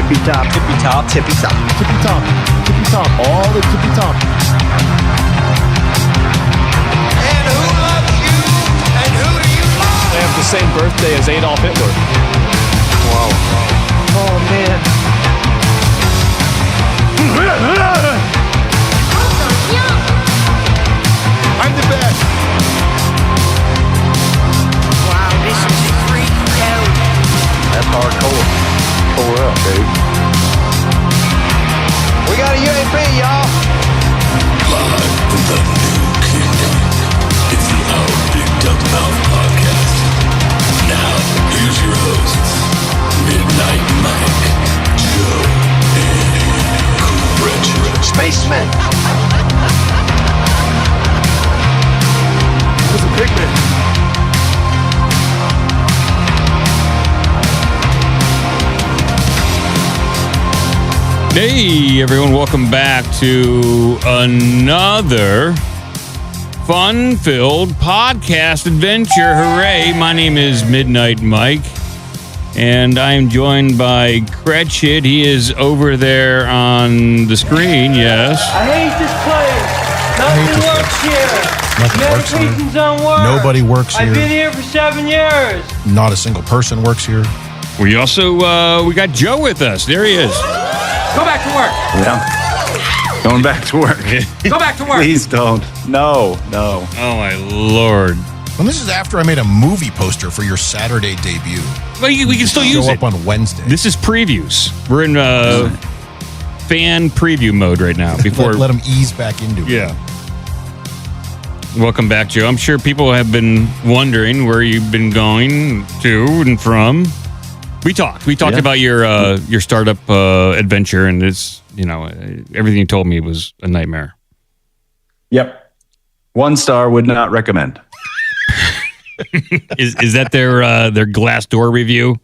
Tippy top. Tippy top. Tippy top. Tippy top. Tippy top. All the tippy top. And who loves you? And who do you love? They have the same birthday as Adolf Hitler. Wow. Oh, man. I'm the best. Wow, this is a freak show. That's hardcore. Pull her up, dude. We got a UAP, y'all. Live from the new kingdom. It's the Our Big Dumb Mouth podcast. Now, here's your hosts, Midnight Mike, Joe, and Rich. Spaceman. It's a big man. Hey everyone, welcome back to another fun-filled podcast adventure. Hooray! My name is Midnight Mike, and I am joined by Cretchit. He is over there on the screen, yes. I hate this place. Nothing works here. Nothing works here. Medications don't work. Nobody works I've been here. here for 7 years. Not a single person works here. We also, we got Joe with us. There he is. Go back to work. Yeah. Going back to work. Go back to work. Please don't. No. Oh my Lord. And this is after I made a movie poster for your Saturday debut. But we can still use Show it. up on Wednesday. This is previews. We're in fan preview mode right now. Before let them ease back into it. Yeah. Welcome back, Joe. I'm sure people have been wondering where you've been going to and from. We talked about your startup adventure, and it's, everything you told me was a nightmare. Yep. 1 star, would not recommend. Is that their Glassdoor review?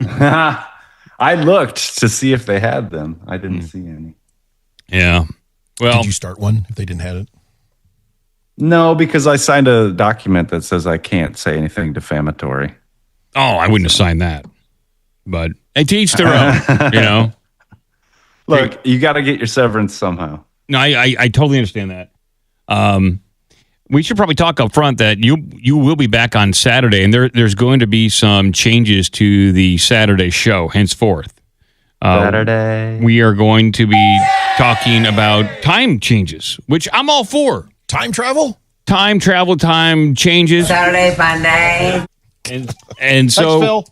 I looked to see if they had them. I didn't see any. Yeah. Well, did you start one if they didn't have it? No, because I signed a document that says I can't say anything defamatory. Oh, I wouldn't have signed that. But to each their own, Look, you got to get your severance somehow. No, I totally understand that. We should probably talk up front that you will be back on Saturday, and there's going to be some changes to the Saturday show henceforth. Saturday. We are going to be talking about time changes, which I'm all for. Time travel? Time travel, time changes. Saturday's my day. And so Thanks, Phil.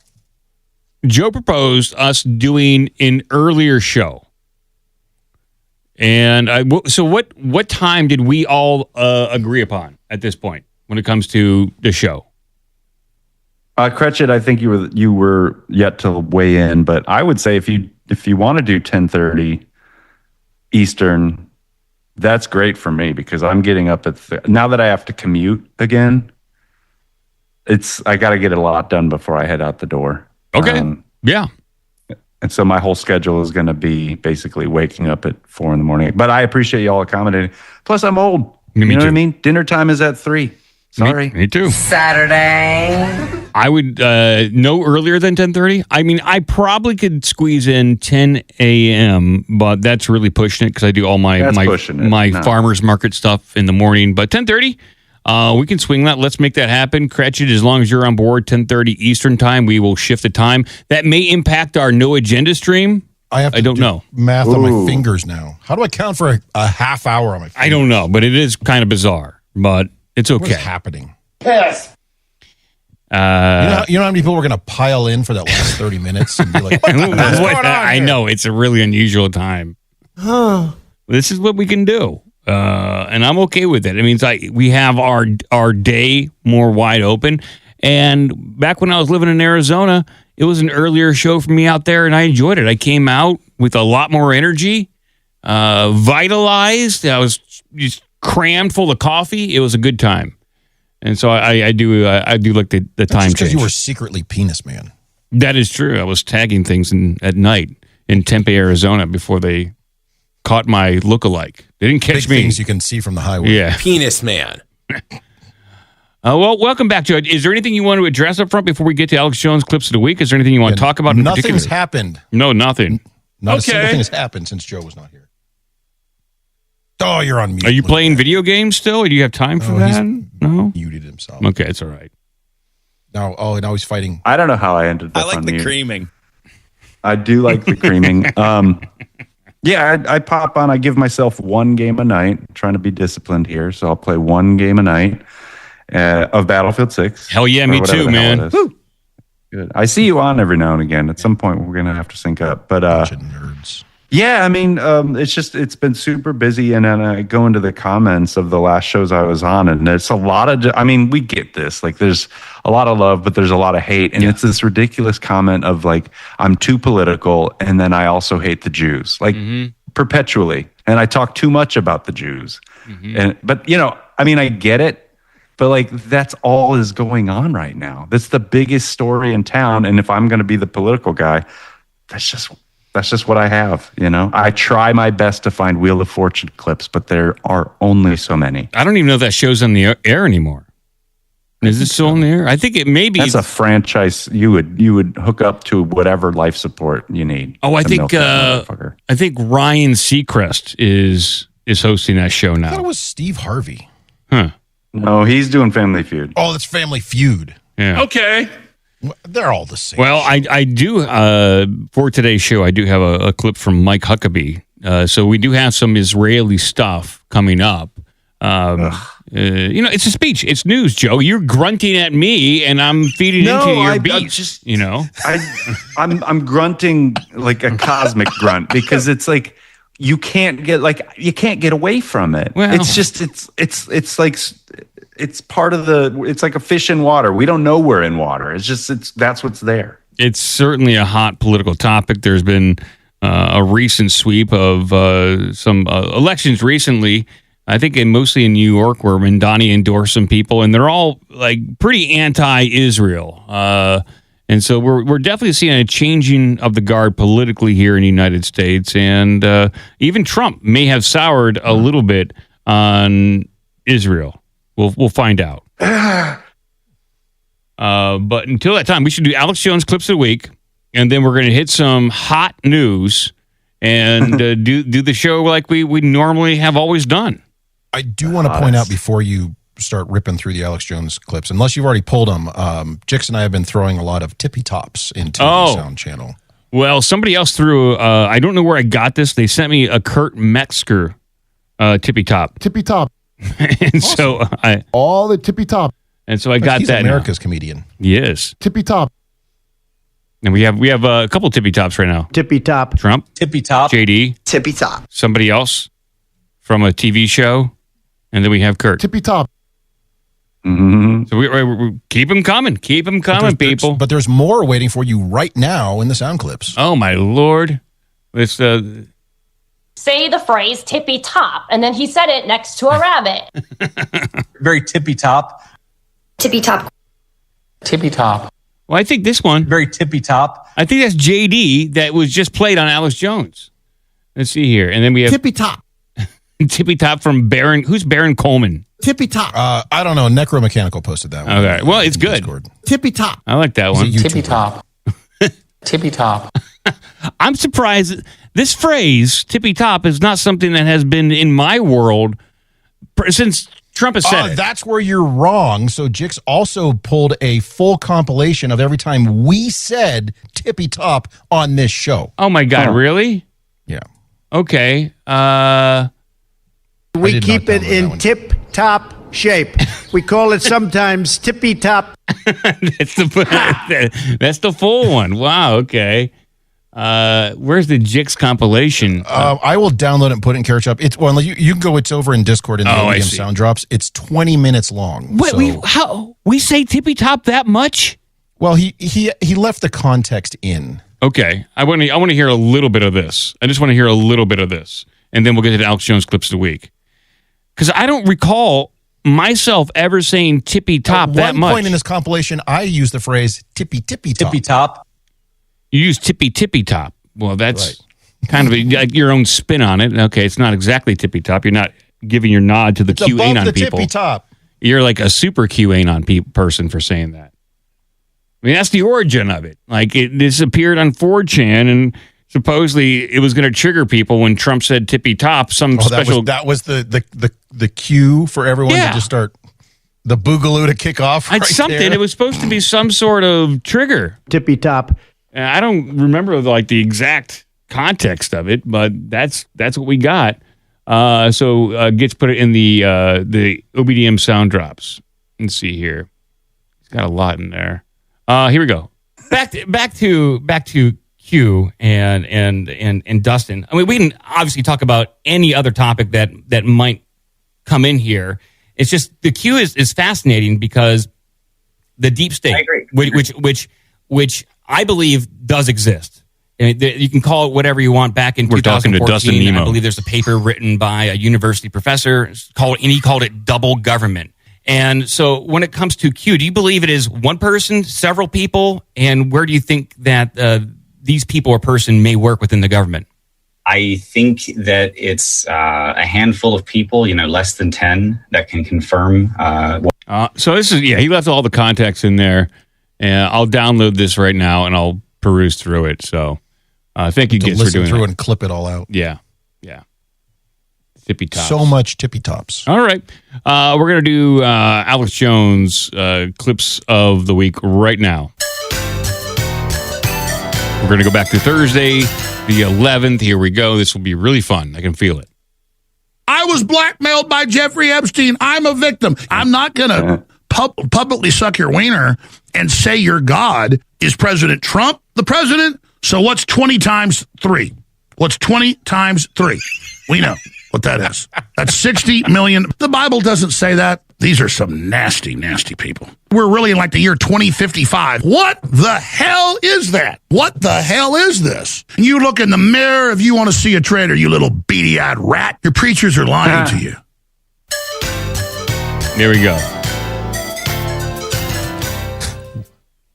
Joe proposed us doing an earlier show. And so what time did we all agree upon at this point when it comes to the show? Cretchit, I think you were yet to weigh in, but I would say if you want to do 10:30 Eastern, that's great for me because I'm getting up at now that I have to commute again. I got to get a lot done before I head out the door. Okay. Yeah. And so my whole schedule is going to be basically waking up at 4 a.m. But I appreciate y'all accommodating. Plus, I'm old. You know what I mean? Dinner time is at 3. Sorry. Me too. Saturday. I would no earlier than 10:30. I mean, I probably could squeeze in 10 a.m., but that's really pushing it because I do all my farmers market stuff in the morning. But 10:30. We can swing that. Let's make that happen. Cretchit, as long as you're on board, 10:30 Eastern time, we will shift the time. That may impact our no agenda stream. I don't know. Math on my fingers now. How do I count for a half hour on my fingers? I don't know, but it is kind of bizarre. But it's okay. What is happening? Piss. You know how many people were going to pile in for that last 30 minutes and be like, what's going on I here? know. It's a really unusual time. This is what we can do. And I'm okay with it. It means we have our day more wide open. And back when I was living in Arizona, it was an earlier show for me out there, and I enjoyed it. I came out with a lot more energy, vitalized. I was just crammed full of coffee. It was a good time. And so I do like the time change. Because you were secretly penis man. That is true. I was tagging things at night in Tempe, Arizona before they caught my lookalike. They didn't catch me. Things you can see from the highway. Yeah. Penis man. Well, welcome back, Joe. Is there anything you want to address up front before we get to Alex Jones clips of the week? Is there anything you want to talk about in particular? Nothing's happened. No, nothing. Not a single thing has happened since Joe was not here. Oh, you're on mute. Are you playing video games still? Or do you have time for that? No? Muted himself. Okay, it's all right. Now he's fighting. I don't know how I ended up I like on the mute. creaming. I do like the creaming. Yeah, I pop on. I give myself one game a night. I'm trying to be disciplined here, so I'll play one game a night of Battlefield 6. Hell yeah, me too, man. Good. I see you on every now and again. At some point, we're going to have to sync up. But nerds. Yeah, I mean, it's been super busy, and then I go into the comments of the last shows I was on, and it's a lot of. I mean, we get this. Like, there's a lot of love, but there's a lot of hate, and it's this ridiculous comment of like, I'm too political, and then I also hate the Jews, like perpetually, and I talk too much about the Jews, but I mean, I get it, but like that's all is going on right now. That's the biggest story in town, and if I'm going to be the political guy, that's just what I have, I try my best to find Wheel of Fortune clips, but there are only so many. I don't even know if that show's on the air anymore. Is it still on the air? I think it may be. That's a franchise you would hook up to whatever life support you need. Oh, I think Ryan Seacrest is hosting that show now. I thought it was Steve Harvey. Huh. No, he's doing Family Feud. Oh, that's Family Feud. Yeah. Okay. They're all the same. Well, I do, for today's show, I do have a clip from Mike Huckabee. So we do have some Israeli stuff coming up. It's a speech. It's news, Joe. You're grunting at me, and I'm feeding into your beats. I'm grunting like a cosmic grunt because it's like you can't get away from it. Well, it's like it's part of it's like a fish in water. We don't know we're in water. That's what's there. It's certainly a hot political topic. There's been a recent sweep of some elections recently. I think mostly in New York, where Mandani endorsed some people, and they're all like pretty anti-Israel. And so we're definitely seeing a changing of the guard politically here in the United States, and even Trump may have soured a little bit on Israel. We'll find out. But until that time, we should do Alex Jones clips of the week, and then we're going to hit some hot news and do the show like we normally have always done. I do want to point out before you start ripping through the Alex Jones clips, unless you've already pulled them, Jix and I have been throwing a lot of tippy tops into the sound channel. Well, somebody else threw, I don't know where I got this. They sent me a Kurt Metzger tippy top. Tippy top. And so all the tippy top. And so I got he's that. America's comedian. Yes. Tippy top. And we have a couple tippy tops right now. Tippy top. Trump. Tippy top. JD. Tippy top. Somebody else from a TV show. And then we have Kirk. Tippy top. Mm-hmm. So we keep them coming. Keep them coming, people. But there's more waiting for you right now in the sound clips. Oh, my Lord. Let's say the phrase tippy top, and then he said it next to a rabbit. Very tippy top. Tippy top. Tippy top. Well, I think this one. Very tippy top. I think that's JD that was just played on Alex Jones. Let's see here. And then we have Tippy top. Tippy top from Baron. Who's Baron Coleman? Tippy top. I don't know. Necromechanical posted that one. Okay. Well, it's good. Discord. Tippy top. I like that one. Tippy top. Tippy top. I'm surprised this phrase, tippy top, is not something that has been in my world since Trump has said it. That's where you're wrong. So Jix also pulled a full compilation of every time we said tippy top on this show. Oh, my God. Really? Yeah. Okay. We keep it in tip-top shape. We call it sometimes tippy-top. That's the full one. Wow, okay. Where's the Jix compilation? I will download it and put it in Carrot Shop. You can go. It's over in Discord in the OBM Sound Drops. It's 20 minutes long. Wait, we say tippy top that much? Well, he left the context in. Okay, I want to hear a little bit of this. I just want to hear a little bit of this, and then we'll get to the Alex Jones clips of the week. Because I don't recall myself ever saying tippy top that much. At one point in this compilation, I used the phrase tippy top. Tippy top. You use tippy top. Well, that's kind of like your own spin on it. Okay, it's not exactly tippy top. You're not giving your nod to the QAnon above the people. Tippy top. you're like a super QAnon person for saying that. I mean, that's the origin of it. Like, it disappeared on 4chan, and supposedly it was going to trigger people when Trump said tippy top. That was the cue for everyone to just start the boogaloo to kick off. Right, something. There. It was supposed to be some sort of trigger. Tippy top. I don't remember like the exact context of it, but that's what we got. So Gets put it in the OBDM sound drops. Let's see here. He's got a lot in there. Here we go. Back to Q and Dustin. I mean, we can obviously talk about any other topic that might come in here. It's just the Q is fascinating because the deep state, which I believe does exist. I mean, you can call it whatever you want. Back in 2014, to Dustin Nemo. I believe there's a paper written by a university professor he called it double government. And so when it comes to Q, do you believe it is one person, several people, and where do you think that these people or person may work within the government? I think that it's a handful of people, less than 10 that can confirm. So this is, he left all the context in there, and I'll download this right now and I'll peruse through it. So thank you, Gits, for doing through that. And clip it all out. Yeah. Tippy tops. So much tippy tops. All right. We're going to do Alex Jones clips of the week right now. We're going to go back to Thursday, the 11th. Here we go. This will be really fun. I can feel it. I was blackmailed by Jeffrey Epstein. I'm a victim. I'm not going to publicly suck your wiener and say your God. Is President Trump the president? So what's 20 times 3? What's 20 times 3? We know what that is. That's 60 million. The Bible doesn't say that. These are some nasty, nasty people. We're really in like the year 2055. What the hell is that? What the hell is this? You look in the mirror if you want to see a traitor, you little beady-eyed rat. Your preachers are lying to you. There we go.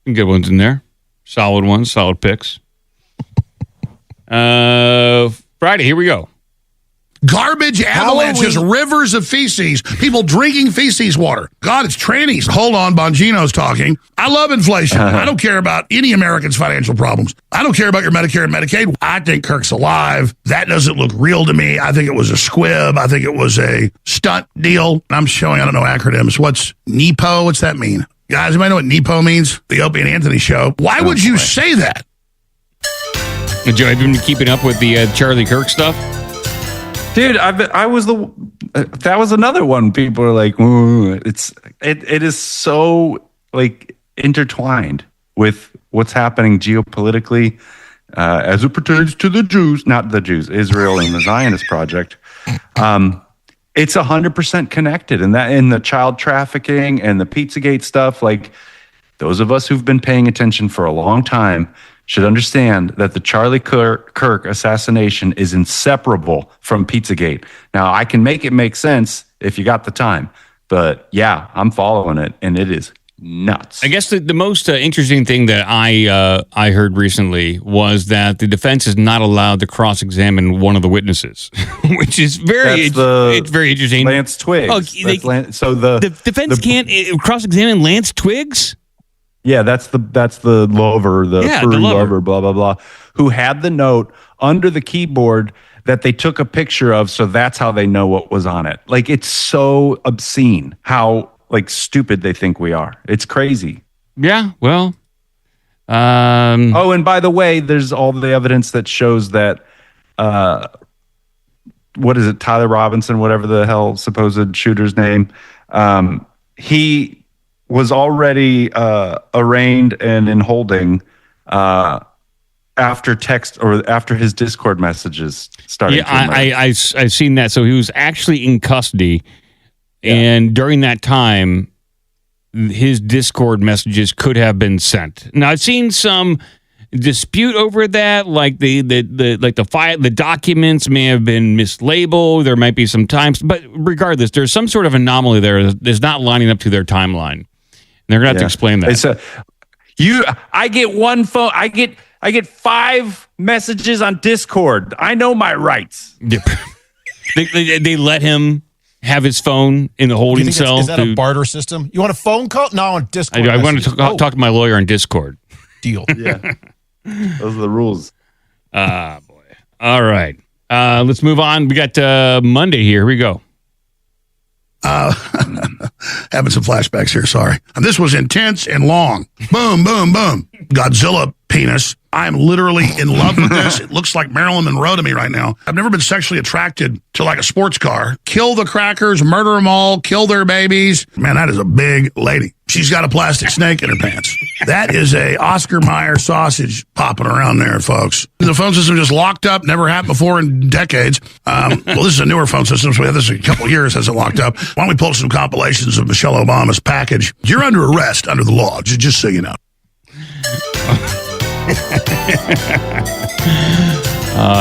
Some good ones in there. Solid ones, solid picks. Friday, here we go. Garbage avalanches, rivers of feces, people drinking feces water. God, it's trannies. Hold on, Bongino's talking. I love inflation. I don't care about any American's financial problems. I don't care about your Medicare and Medicaid. I think Kirk's alive. That doesn't look real to me. I think it was a squib. I think it was a stunt deal. I'm showing, I don't know acronyms. What's NEPO? What's that mean? Guys, anybody know what NEPO means? The Opie and Anthony Show. Why would you say that? Joe, have you been keeping up with the Charlie Kirk stuff? Dude, that was another one. People are like, ooh, it is so like intertwined with what's happening geopolitically as it pertains to the Jews, not the Jews, Israel and the Zionist project. It's 100% connected, and that in the child trafficking and the Pizzagate stuff. Like those of us who've been paying attention for a long time should understand that the Charlie Kirk assassination is inseparable from Pizzagate. Now, I can make it make sense if you got the time, but yeah, I'm following it, and it is nuts. I guess the most interesting thing that I heard recently was that the defense is not allowed to cross-examine one of the witnesses, which is very very interesting. Lance Twiggs. Oh, the defense can't cross-examine Lance Twiggs? Yeah, that's the lover, the furry lover, blah, blah, blah, who had the note under the keyboard that they took a picture of, so that's how they know what was on it. Like, it's so obscene how, like, stupid they think we are. It's crazy. Yeah, well. Oh, and by the way, there's all the evidence that shows that, what is it, Tyler Robinson, whatever the hell supposed shooter's name, he was already arraigned and in holding after his Discord messages started. Yeah, I've seen that. So he was actually in custody, and during that time, his Discord messages could have been sent. Now I've seen some dispute over that, like the documents may have been mislabeled. There might be some times, but regardless, there's some sort of anomaly there that's not lining up to their timeline. They're gonna have to explain that. I get one phone. I get 5 messages on Discord. I know my rights. They let him have his phone in the holding cell. Is that a barter system? You want a phone call? No, on Discord. I want to talk to my lawyer on Discord. Deal. Yeah. Those are the rules. Boy. All right. Let's move on. We got Monday here. Here we go. Having some flashbacks here, sorry. This was intense and long. Boom, boom, boom. Godzilla penis. I'm literally in love with this. It looks like Marilyn Monroe to me right now. I've never been sexually attracted to like a sports car. Kill the crackers, murder them all, kill their babies. Man, that is a big lady. She's got a plastic snake in her pants. That is a Oscar Mayer sausage popping around there, folks. The phone system just locked up. Never happened before in decades. Well, this is a newer phone system, so we had this a couple of years hasn't locked up. Why don't we pull some compilations of Michelle Obama's package? You're under arrest under the law, just so you know.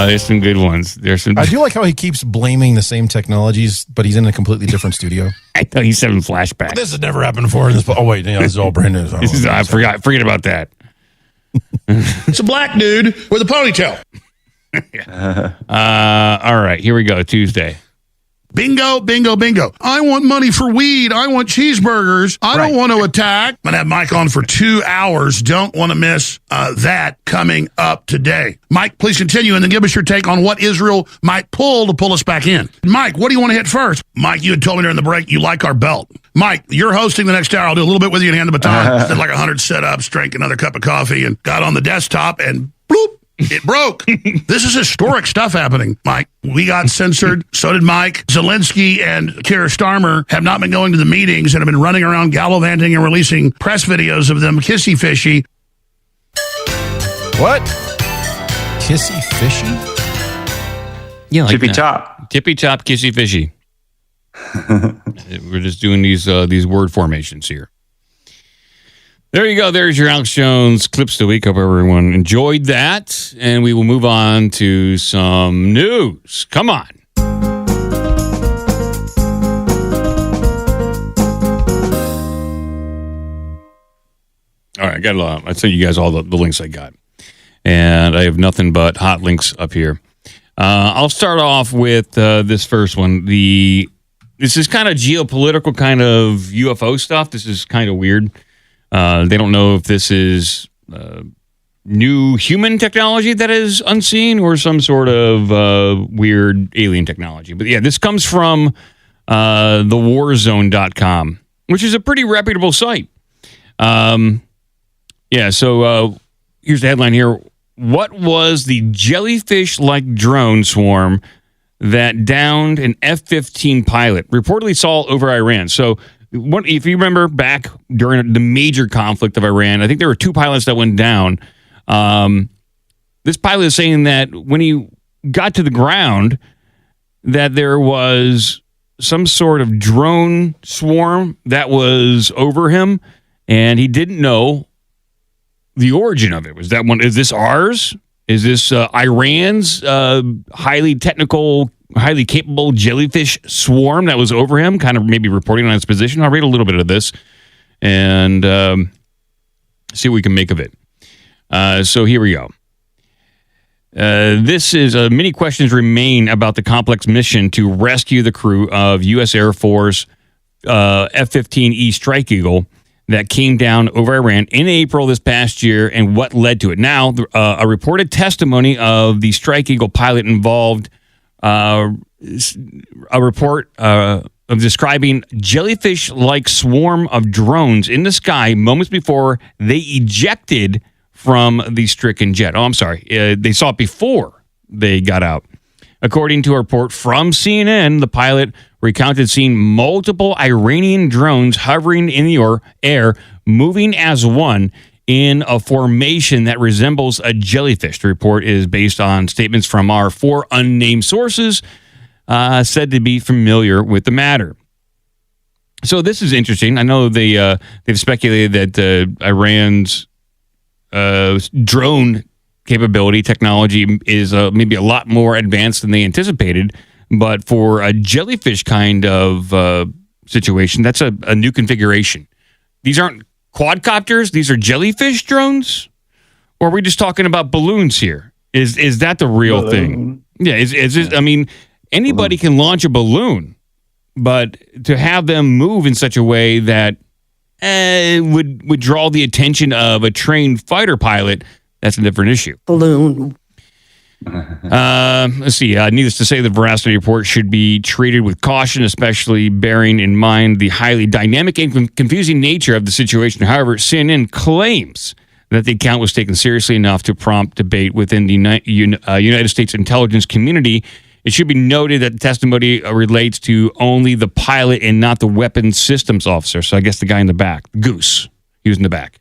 There's some good ones. I do like how he keeps blaming the same technologies, but he's in a completely different studio. I thought he's having flashbacks. This has never happened before. This wait, this is all brand new. I forget about that. It's a black dude with a ponytail. All right, here we go. Tuesday. Bingo, bingo, bingo. I want money for weed. I want cheeseburgers. I don't want to attack. I'm going to have Mike on for 2 hours. Don't want to miss that coming up today. Mike, please continue and then give us your take on what Israel might pull to pull us back in. Mike, what do you want to hit first? Mike, you had told me during the break you like our belt. Mike, you're hosting the next hour. I'll do a little bit with you and hand the baton. Did like 100 sit-ups, drank another cup of coffee, and got on the desktop and bloop. It broke. This is historic stuff happening, Mike. We got censored. So did Mike. Zelensky and Keir Starmer have not been going to the meetings and have been running around gallivanting and releasing press videos of them kissy-fishy. What? Kissy-fishy? Yeah, like Tippy top. Tippy top, kissy-fishy. We're just doing these word formations here. There you go. There's your Alex Jones Clips of the Week. Hope everyone enjoyed that. And we will move on to some news. Come on. All right. I sent you guys all the links I got. And I have nothing but hot links up here. I'll start off with this first one. This is kind of geopolitical kind of UFO stuff. This is kind of weird. They don't know if this is new human technology that is unseen or some sort of weird alien technology. But yeah, this comes from thewarzone.com, which is a pretty reputable site. So here's the headline here. What was the jellyfish-like drone swarm that downed an F-15 pilot, reportedly saw over Iran? So if you remember back during the major conflict of Iran, I think there were 2 pilots that went down. This pilot is saying that when he got to the ground, that there was some sort of drone swarm that was over him, and he didn't know the origin of it. Was that one? Is this ours? Is this Iran's highly technical, highly capable jellyfish swarm that was over him, kind of maybe reporting on its position? I'll read a little bit of this and see what we can make of it. So here we go. This is many questions remain about the complex mission to rescue the crew of U.S. Air Force F-15E Strike Eagle that came down over Iran in April this past year and what led to it. Now, a reported testimony of the Strike Eagle pilot involved a report of describing jellyfish-like swarm of drones in the sky moments before they ejected from the stricken jet. Oh, I'm sorry. They saw it before they got out. According to a report from CNN, the pilot recounted seeing multiple Iranian drones hovering in the air, moving as one in a formation that resembles a jellyfish. The report is based on statements from our 4 unnamed sources said to be familiar with the matter. So this is interesting. I know they've speculated that Iran's drone capability technology is maybe a lot more advanced than they anticipated, but for a jellyfish kind of situation, that's a new configuration. These aren't quadcopters; these are jellyfish drones. Or are we just talking about balloons here? Is that the real thing? Yeah. I mean, anybody can launch a balloon, but to have them move in such a way that would draw the attention of a trained fighter pilot, that's a different issue. Balloon. Let's see. Needless to say, the veracity report should be treated with caution, especially bearing in mind the highly dynamic and confusing nature of the situation. However, CNN claims that the account was taken seriously enough to prompt debate within the United States intelligence community. It should be noted that the testimony relates to only the pilot and not the weapons systems officer. So I guess the guy in the back, Goose, he was in the back.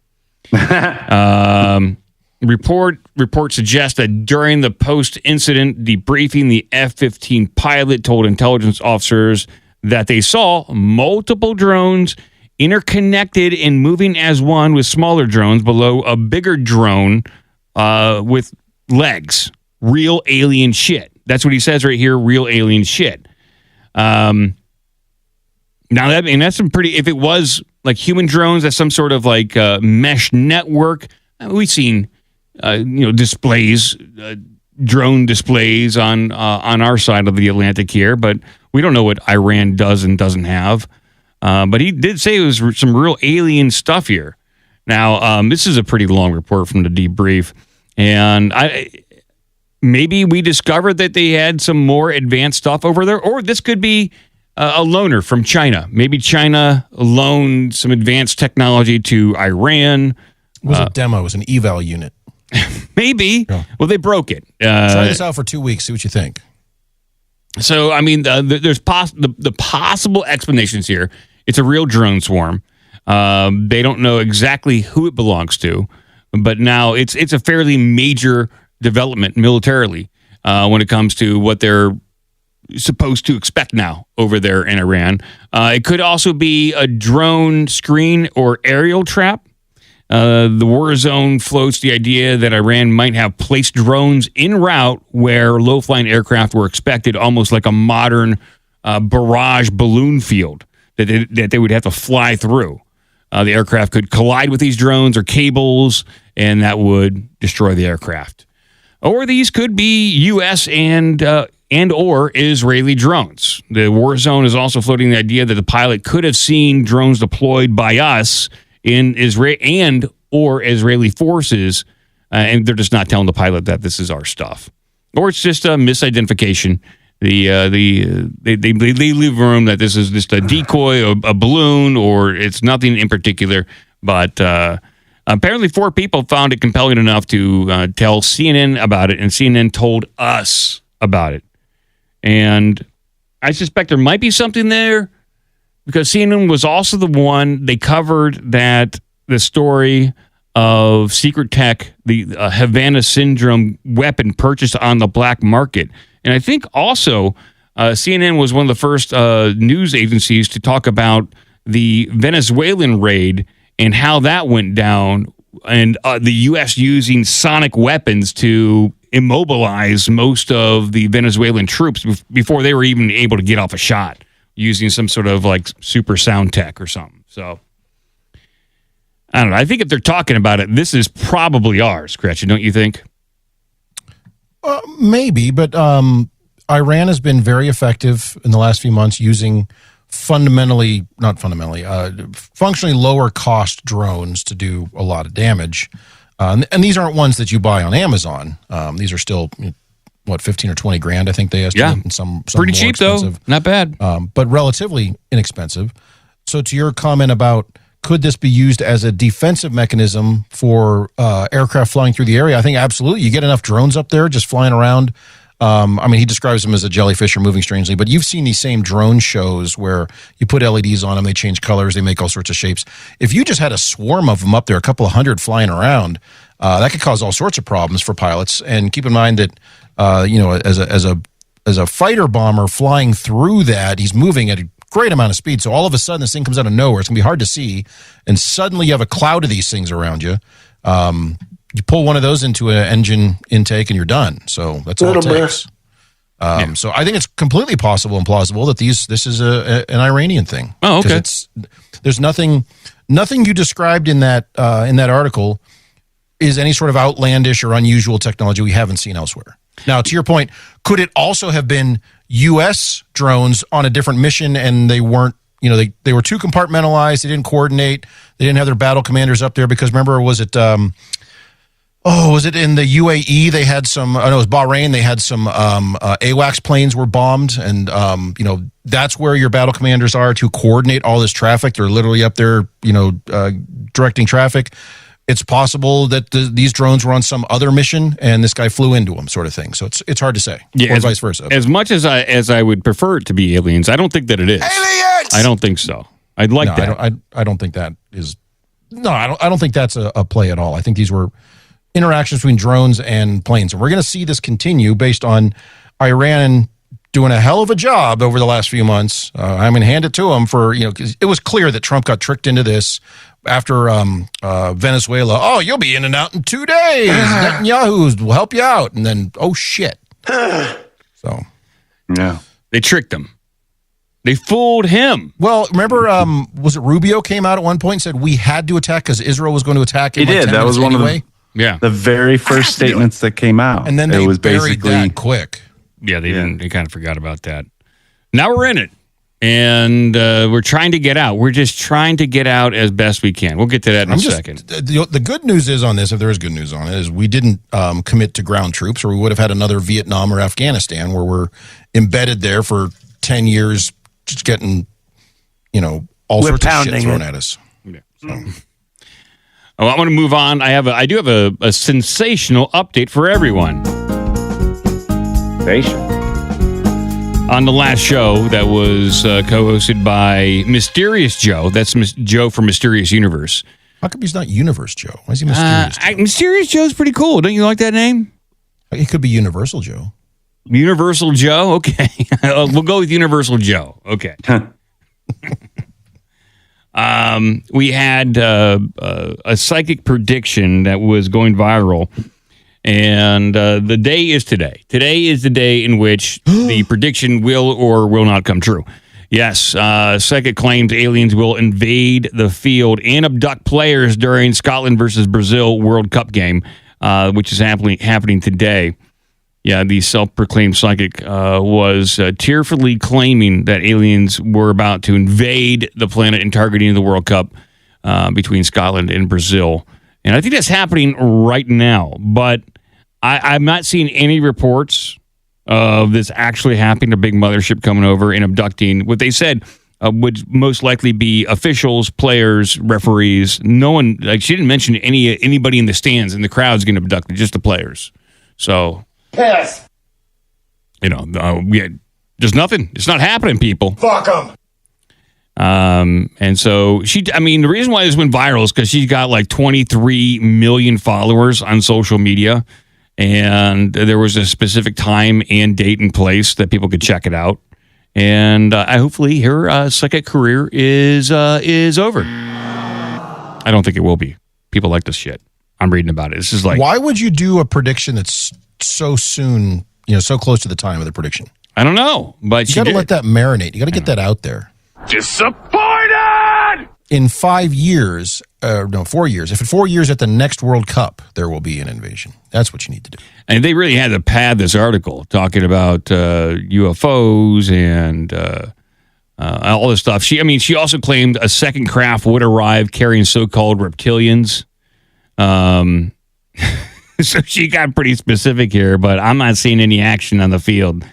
Report suggests that during the post-incident debriefing, the F-15 pilot told intelligence officers that they saw multiple drones interconnected and moving as one with smaller drones below a bigger drone with legs. Real alien shit. That's what he says right here, real alien shit. Now, that's some pretty, if it was like human drones, that's some sort of like mesh network. We've seen, displays, drone displays on our side of the Atlantic here, but we don't know what Iran does and doesn't have. But he did say it was some real alien stuff here. Now, this is a pretty long report from the debrief, and maybe we discovered that they had some more advanced stuff over there, or this could be a loaner from China. Maybe China loaned some advanced technology to Iran. It was a demo. It was an eval unit. Maybe. Yeah. Well, they broke it. Try this out for 2 weeks. See what you think. So, I mean, there's the possible explanations here. It's a real drone swarm. They don't know exactly who it belongs to, but now it's a fairly major development militarily when it comes to what they're supposed to expect now over there in Iran. It could also be a drone screen or aerial trap. The war zone floats the idea that Iran might have placed drones en route where low-flying aircraft were expected, almost like a modern barrage balloon field that they would have to fly through. The aircraft could collide with these drones or cables, and that would destroy the aircraft. Or these could be U.S. and or Israeli drones. The war zone is also floating the idea that the pilot could have seen drones deployed by us in Israel and or Israeli forces, and they're just not telling the pilot that this is our stuff. Or it's just a misidentification. They leave room that this is just a decoy, a balloon, or it's nothing in particular. But apparently 4 people found it compelling enough to tell CNN about it, and CNN told us about it. And I suspect there might be something there, because CNN was also the one, they covered that the story of secret tech, the Havana Syndrome weapon purchased on the black market. And I think also CNN was one of the first news agencies to talk about the Venezuelan raid and how that went down, and the U.S. using sonic weapons to immobilize most of the Venezuelan troops before they were even able to get off a shot, using some sort of like super sound tech or something. So I don't know. I think if they're talking about it, this is probably ours, Gretchen, don't you think? Maybe, but Iran has been very effective in the last few months using functionally lower cost drones to do a lot of damage. And these aren't ones that you buy on Amazon. These are still, what, 15 or 20 grand, I think they estimate. Yeah, and some pretty cheap, expensive. Though. Not bad. But relatively inexpensive. So to your comment about could this be used as a defensive mechanism for aircraft flying through the area, I think absolutely. You get enough drones up there just flying around. I mean, he describes them as a jellyfish or moving strangely, but you've seen these same drone shows where you put LEDs on them, they change colors, they make all sorts of shapes. If you just had a swarm of them up there, a couple of hundred flying around, that could cause all sorts of problems for pilots. And keep in mind that, as a fighter bomber flying through that, he's moving at a great amount of speed. So all of a sudden, this thing comes out of nowhere. It's going to be hard to see. And suddenly you have a cloud of these things around you. You pull one of those into an engine intake and you're done. So that's all it takes. So I think it's completely possible and plausible that this is an Iranian thing. Oh, okay. There's nothing you described in that article is any sort of outlandish or unusual technology we haven't seen elsewhere. Now, to your point, could it also have been U.S. drones on a different mission, and they weren't, they were too compartmentalized. They didn't coordinate. They didn't have their battle commanders up there because remember, was it in the UAE? They had some, it was Bahrain. They had some AWACS planes were bombed, and, that's where your battle commanders are to coordinate all this traffic. They're literally up there, directing traffic. It's possible that these drones were on some other mission and this guy flew into them, sort of thing. So it's hard to say, or vice versa. As much as I would prefer it to be aliens, I don't think that it is. Aliens! I don't think so. I'd like that. I don't think that is. No, I don't think that's a play at all. I think these were interactions between drones and planes, and we're going to see this continue based on Iran doing a hell of a job over the last few months. I'm going to hand it to them for, because it was clear that Trump got tricked into this after Venezuela. Oh, you'll be in and out in 2 days. Netanyahu will help you out. And then, oh, shit. So, yeah. They tricked him. They fooled him. Well, remember, was it Rubio came out at one point and said we had to attack because Israel was going to attack? He did. That was one of the very first statements that came out. And then they buried that quick. Yeah, they didn't. They kind of forgot about that. Now we're in it, and we're trying to get out. We're just trying to get out as best we can. We'll get to that in a second. The good news is on this, if there is good news on it, is we didn't commit to ground troops, or we would have had another Vietnam or Afghanistan where we're embedded there for 10 years, just getting, all sorts of shit thrown at us. Yeah. So. Oh, I want to move on. I do have a sensational update for everyone. On the last show that was co-hosted by Mysterious Joe. That's Joe from Mysterious Universe. How come he's not Universe Joe? Why is he Mysterious Joe? Mysterious Joe's pretty cool. Don't you like that name? He could be Universal Joe. Universal Joe? Okay. We'll go with Universal Joe. Okay. We had a psychic prediction that was going viral. And the day is today. Today is the day in which the prediction will or will not come true. Yes, Psychic claims aliens will invade the field and abduct players during Scotland versus Brazil World Cup game, which is happening today. Yeah, the self-proclaimed psychic was tearfully claiming that aliens were about to invade the planet and targeting the World Cup between Scotland and Brazil. And I think that's happening right now, but I'm not seeing any reports of this actually happening, a big mothership coming over and abducting. What they said would most likely be officials, players, referees. No one, she didn't mention anybody in the stands and the crowd's getting abducted, just the players. So, Piss. There's nothing. It's not happening, people. Fuck them. And so the reason why this went viral is because she's got like 23 million followers on social media. And there was a specific time and date and place that people could check it out. And hopefully her psychic career is over. I don't think it will be. People like this shit. I'm reading about it. This is like, why would you do a prediction that's so soon, so close to the time of the prediction? I don't know, but you got to let that marinate. You got to get that out there. Disappointed! In 5 years, 4 years. If in 4 years at the next World Cup, there will be an invasion. That's what you need to do. And they really had to pad this article talking about UFOs and all this stuff. She also claimed a second craft would arrive carrying so-called reptilians. So she got pretty specific here, but I'm not seeing any action on the field.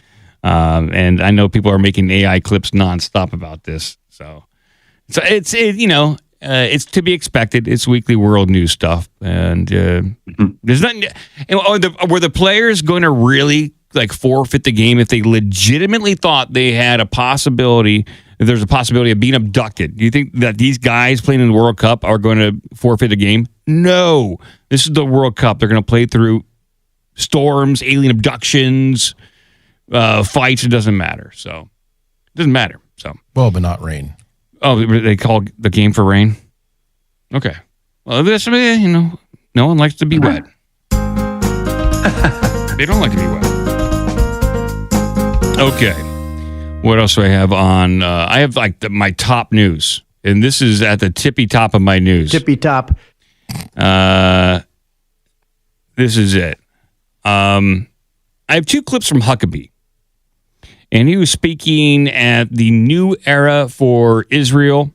And I know people are making AI clips nonstop about this. So it's to be expected. It's weekly world news stuff, and there's nothing. Were the players going to really forfeit the game if they legitimately thought they had a possibility? If there's a possibility of being abducted, do you think that these guys playing in the World Cup are going to forfeit a game? No, this is the World Cup. They're going to play through storms, alien abductions, fights. It doesn't matter. So it doesn't matter. So well, but not rain. Oh, they call the game for rain? Okay. Well, this, no one likes to be wet. They don't like to be wet. Okay. What else do I have on? I have my top news, and this is at the tippy top of my news. Tippy top. This is it. I have two clips from Huckabee. And he was speaking at the New Era for Israel.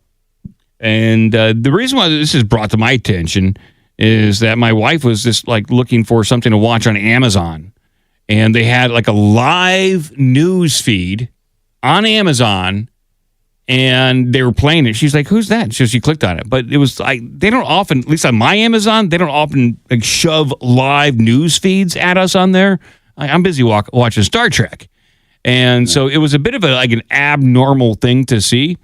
And the reason why this is brought to my attention is that my wife was just like looking for something to watch on Amazon. And they had like a live news feed on Amazon. And they were playing it. She's like, "Who's that?" So she clicked on it. But it was like, they don't often, at least on my Amazon, they don't often like shove live news feeds at us on there. I'm busy watching Star Trek. And so it was a bit of an abnormal thing to see.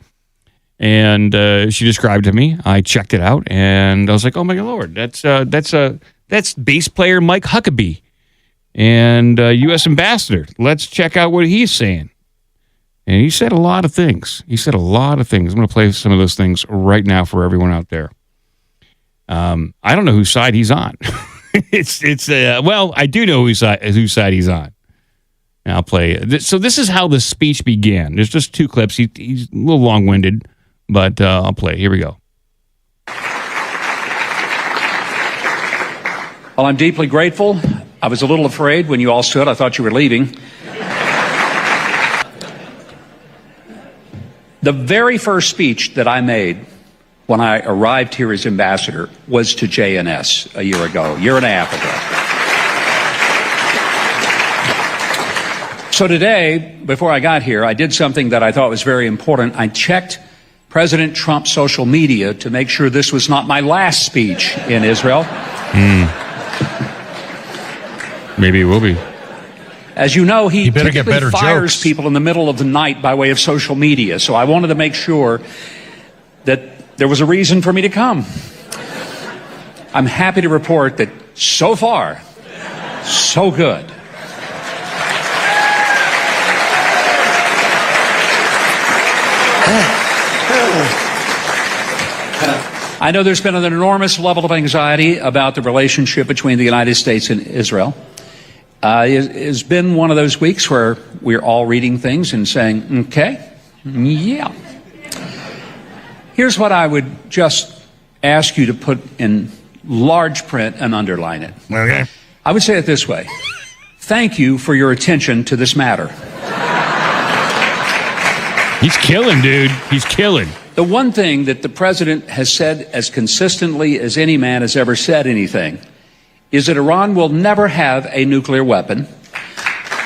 And she described it to me. I checked it out, and I was like, "Oh my Lord, that's bass player Mike Huckabee and U.S. ambassador. Let's check out what he's saying." And he said a lot of things. I'm going to play some of those things right now for everyone out there. I don't know whose side he's on. Well, I do know whose side he's on. And I'll play it. So this is how the speech began. There's just two clips. He's a little long-winded, but I'll play. Here we go. Well, I'm deeply grateful. I was a little afraid when you all stood. I thought you were leaving. The very first speech that I made when I arrived here as ambassador was to JNS a year and a half ago. So today, before I got here, I did something that I thought was very important. I checked President Trump's social media to make sure this was not my last speech in Israel. Maybe it will be. As you know, he typically fires jokes. people in the middle of the night by way of social media. So I wanted to make sure that there was a reason for me to come. I'm happy to report that so far, so good. I know there's been an enormous level of anxiety about the relationship between the United States and Israel. It's been one of those weeks where we're all reading things and saying, okay, yeah. Here's what I would just ask you to put in large print and underline it. Okay. I would say it this way. Thank you for your attention to this matter. He's killing, dude. He's killing. The one thing that the president has said as consistently as any man has ever said anything is that Iran will never have a nuclear weapon,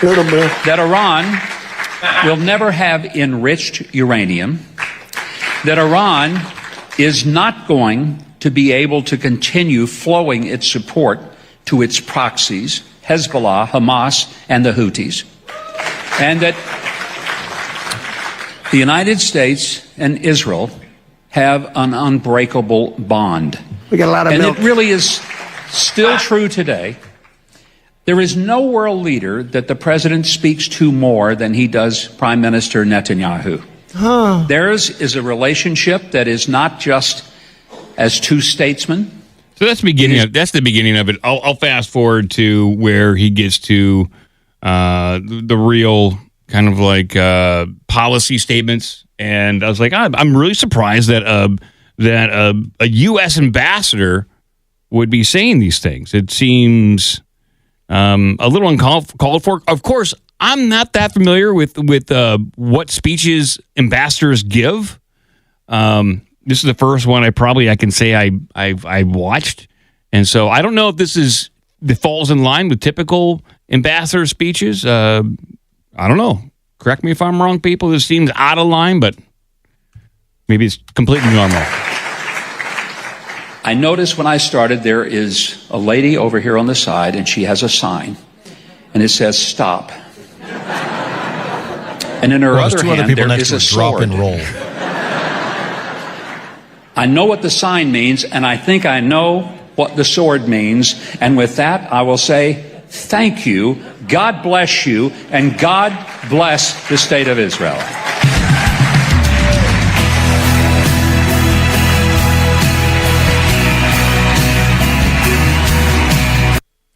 that Iran will never have enriched uranium, that Iran is not going to be able to continue flowing its support to its proxies, Hezbollah, Hamas, and the Houthis, and that the United States and Israel have an unbreakable bond. We got a lot of milk. And it really is still true today. There is no world leader that the president speaks to more than he does Prime Minister Netanyahu. Theirs is a relationship that is not just as two statesmen. So that's the beginning of it. I'll fast forward to where he gets to the real kind of like policy statements, and I was like, I'm really surprised that a U.S. ambassador would be saying these things. It seems a little uncalled for. Of course, I'm not that familiar with what speeches ambassadors give. This is the first one I can say I watched, and so I don't know if this falls in line with typical ambassador speeches. I don't know. Correct me if I'm wrong, people. This seems out of line, but maybe it's completely normal. I noticed when I started, there is a lady over here on the side, and she has a sign, and it says "Stop." And in her other hand, there is a sword. Drop and roll. I know what the sign means, and I think I know what the sword means. And with that, I will say thank you, God bless you, and God bless the state of Israel.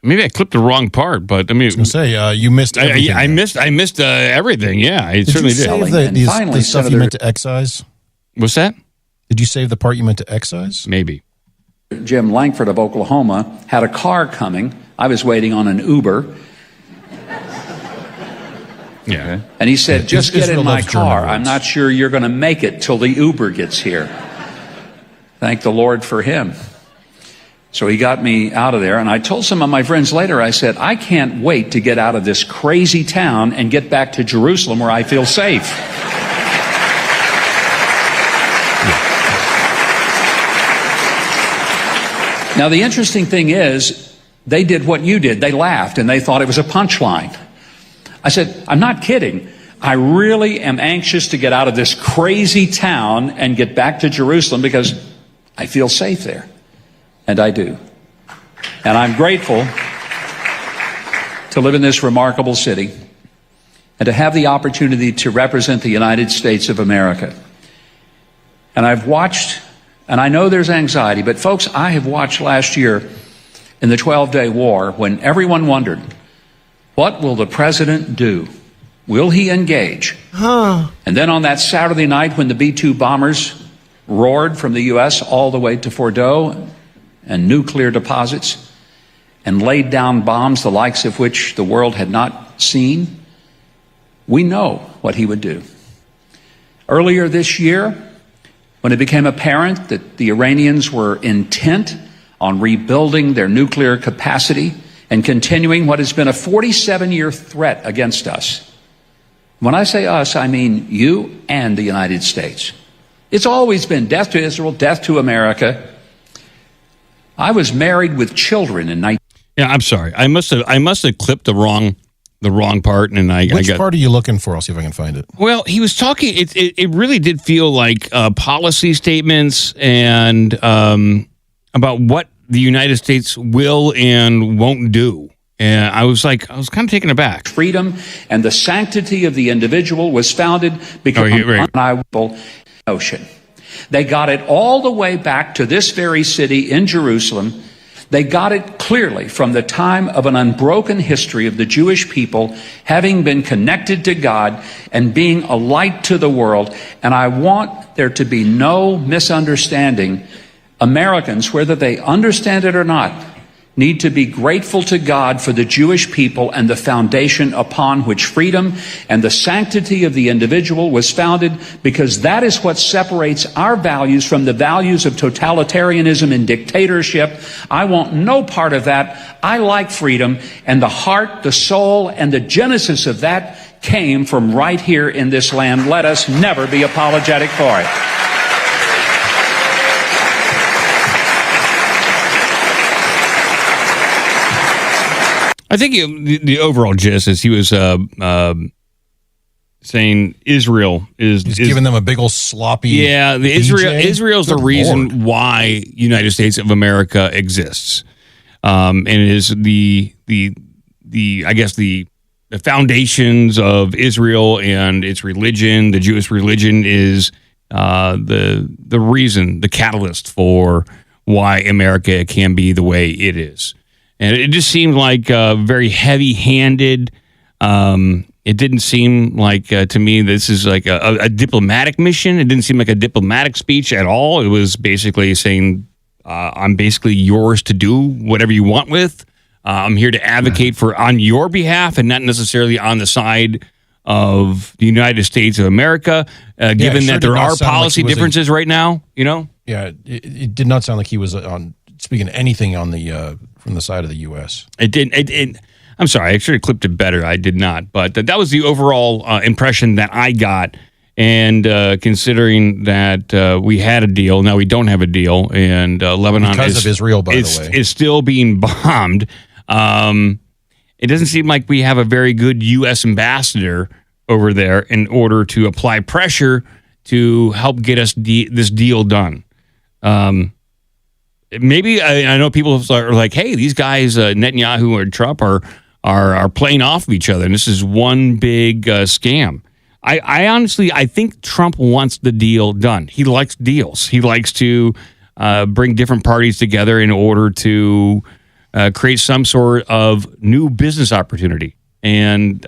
Maybe I clipped the wrong part, but I mean, I was going to say you missed everything. I missed everything. Yeah, I certainly did. Did you save the stuff you meant to excise? What's that? Did you save the part you meant to excise? Maybe. Jim Langford of Oklahoma had a car coming. I was waiting on an Uber. Yeah. And he said, just get Israel in my loves German car. words. I'm not sure you're going to make it till the Uber gets here. Thank the Lord for him. So he got me out of there. And I told some of my friends later, I said, I can't wait to get out of this crazy town and get back to Jerusalem where I feel safe. Now, the interesting thing is, they did what you did. They laughed and they thought it was a punchline. I said, I'm not kidding. I really am anxious to get out of this crazy town and get back to Jerusalem because I feel safe there. And I do. And I'm grateful to live in this remarkable city and to have the opportunity to represent the United States of America. And I've watched, and I know there's anxiety, but folks, I have watched last year in the 12-day war when everyone wondered, what will the president do? Will he engage? And then on that Saturday night when the B-2 bombers roared from the U.S. all the way to Fordow and nuclear deposits and laid down bombs the likes of which the world had not seen, we know what he would do. Earlier this year, when it became apparent that the Iranians were intent on rebuilding their nuclear capacity and continuing what has been a 47-year threat against us. When I say us, I mean you and the United States. It's always been death to Israel, death to America. I was married with children in 19... Yeah, I'm sorry. I must have clipped the wrong part, and Which part are you looking for? I'll see if I can find it. Well, he was talking. It really did feel like policy statements and about what the United States will and won't do. And I was kind of taken aback. Freedom and the sanctity of the individual was founded because of an undeniable notion. They got it all the way back to this very city in Jerusalem. They got it clearly from the time of an unbroken history of the Jewish people having been connected to God and being a light to the world. And I want there to be no misunderstanding. Americans, whether they understand it or not, need to be grateful to God for the Jewish people and the foundation upon which freedom and the sanctity of the individual was founded, because that is what separates our values from the values of totalitarianism and dictatorship. I want no part of that. I like freedom, and the heart, the soul, and the genesis of that came from right here in this land. Let us never be apologetic for it. I think the overall gist is he was saying Israel is giving them a big old sloppy. Yeah, Israel's the reason why United States of America exists, and it is the I guess the foundations of Israel and its religion. The Jewish religion is the reason, the catalyst for why America can be the way it is. And it just seemed like very heavy-handed. It didn't seem like, to me, this is like a diplomatic mission. It didn't seem like a diplomatic speech at all. It was basically saying, I'm basically yours to do whatever you want with. I'm here to advocate on your behalf and not necessarily on the side of the United States of America, given that there are policy differences right now, you know? Yeah, it did not sound like he was speaking anything on from the side of the U.S. It didn't. I'm sorry, I should have clipped it better. I did not, but that was the overall impression that I got. And considering that we had a deal, now we don't have a deal, and Lebanon because of Israel, by the way, is still being bombed. It doesn't seem like we have a very good U.S. ambassador over there in order to apply pressure to help get us this deal done. Maybe I know people are like, "Hey, these guys, Netanyahu or Trump, are playing off of each other, and this is one big scam." I honestly think Trump wants the deal done. He likes deals. He likes to bring different parties together in order to create some sort of new business opportunity. And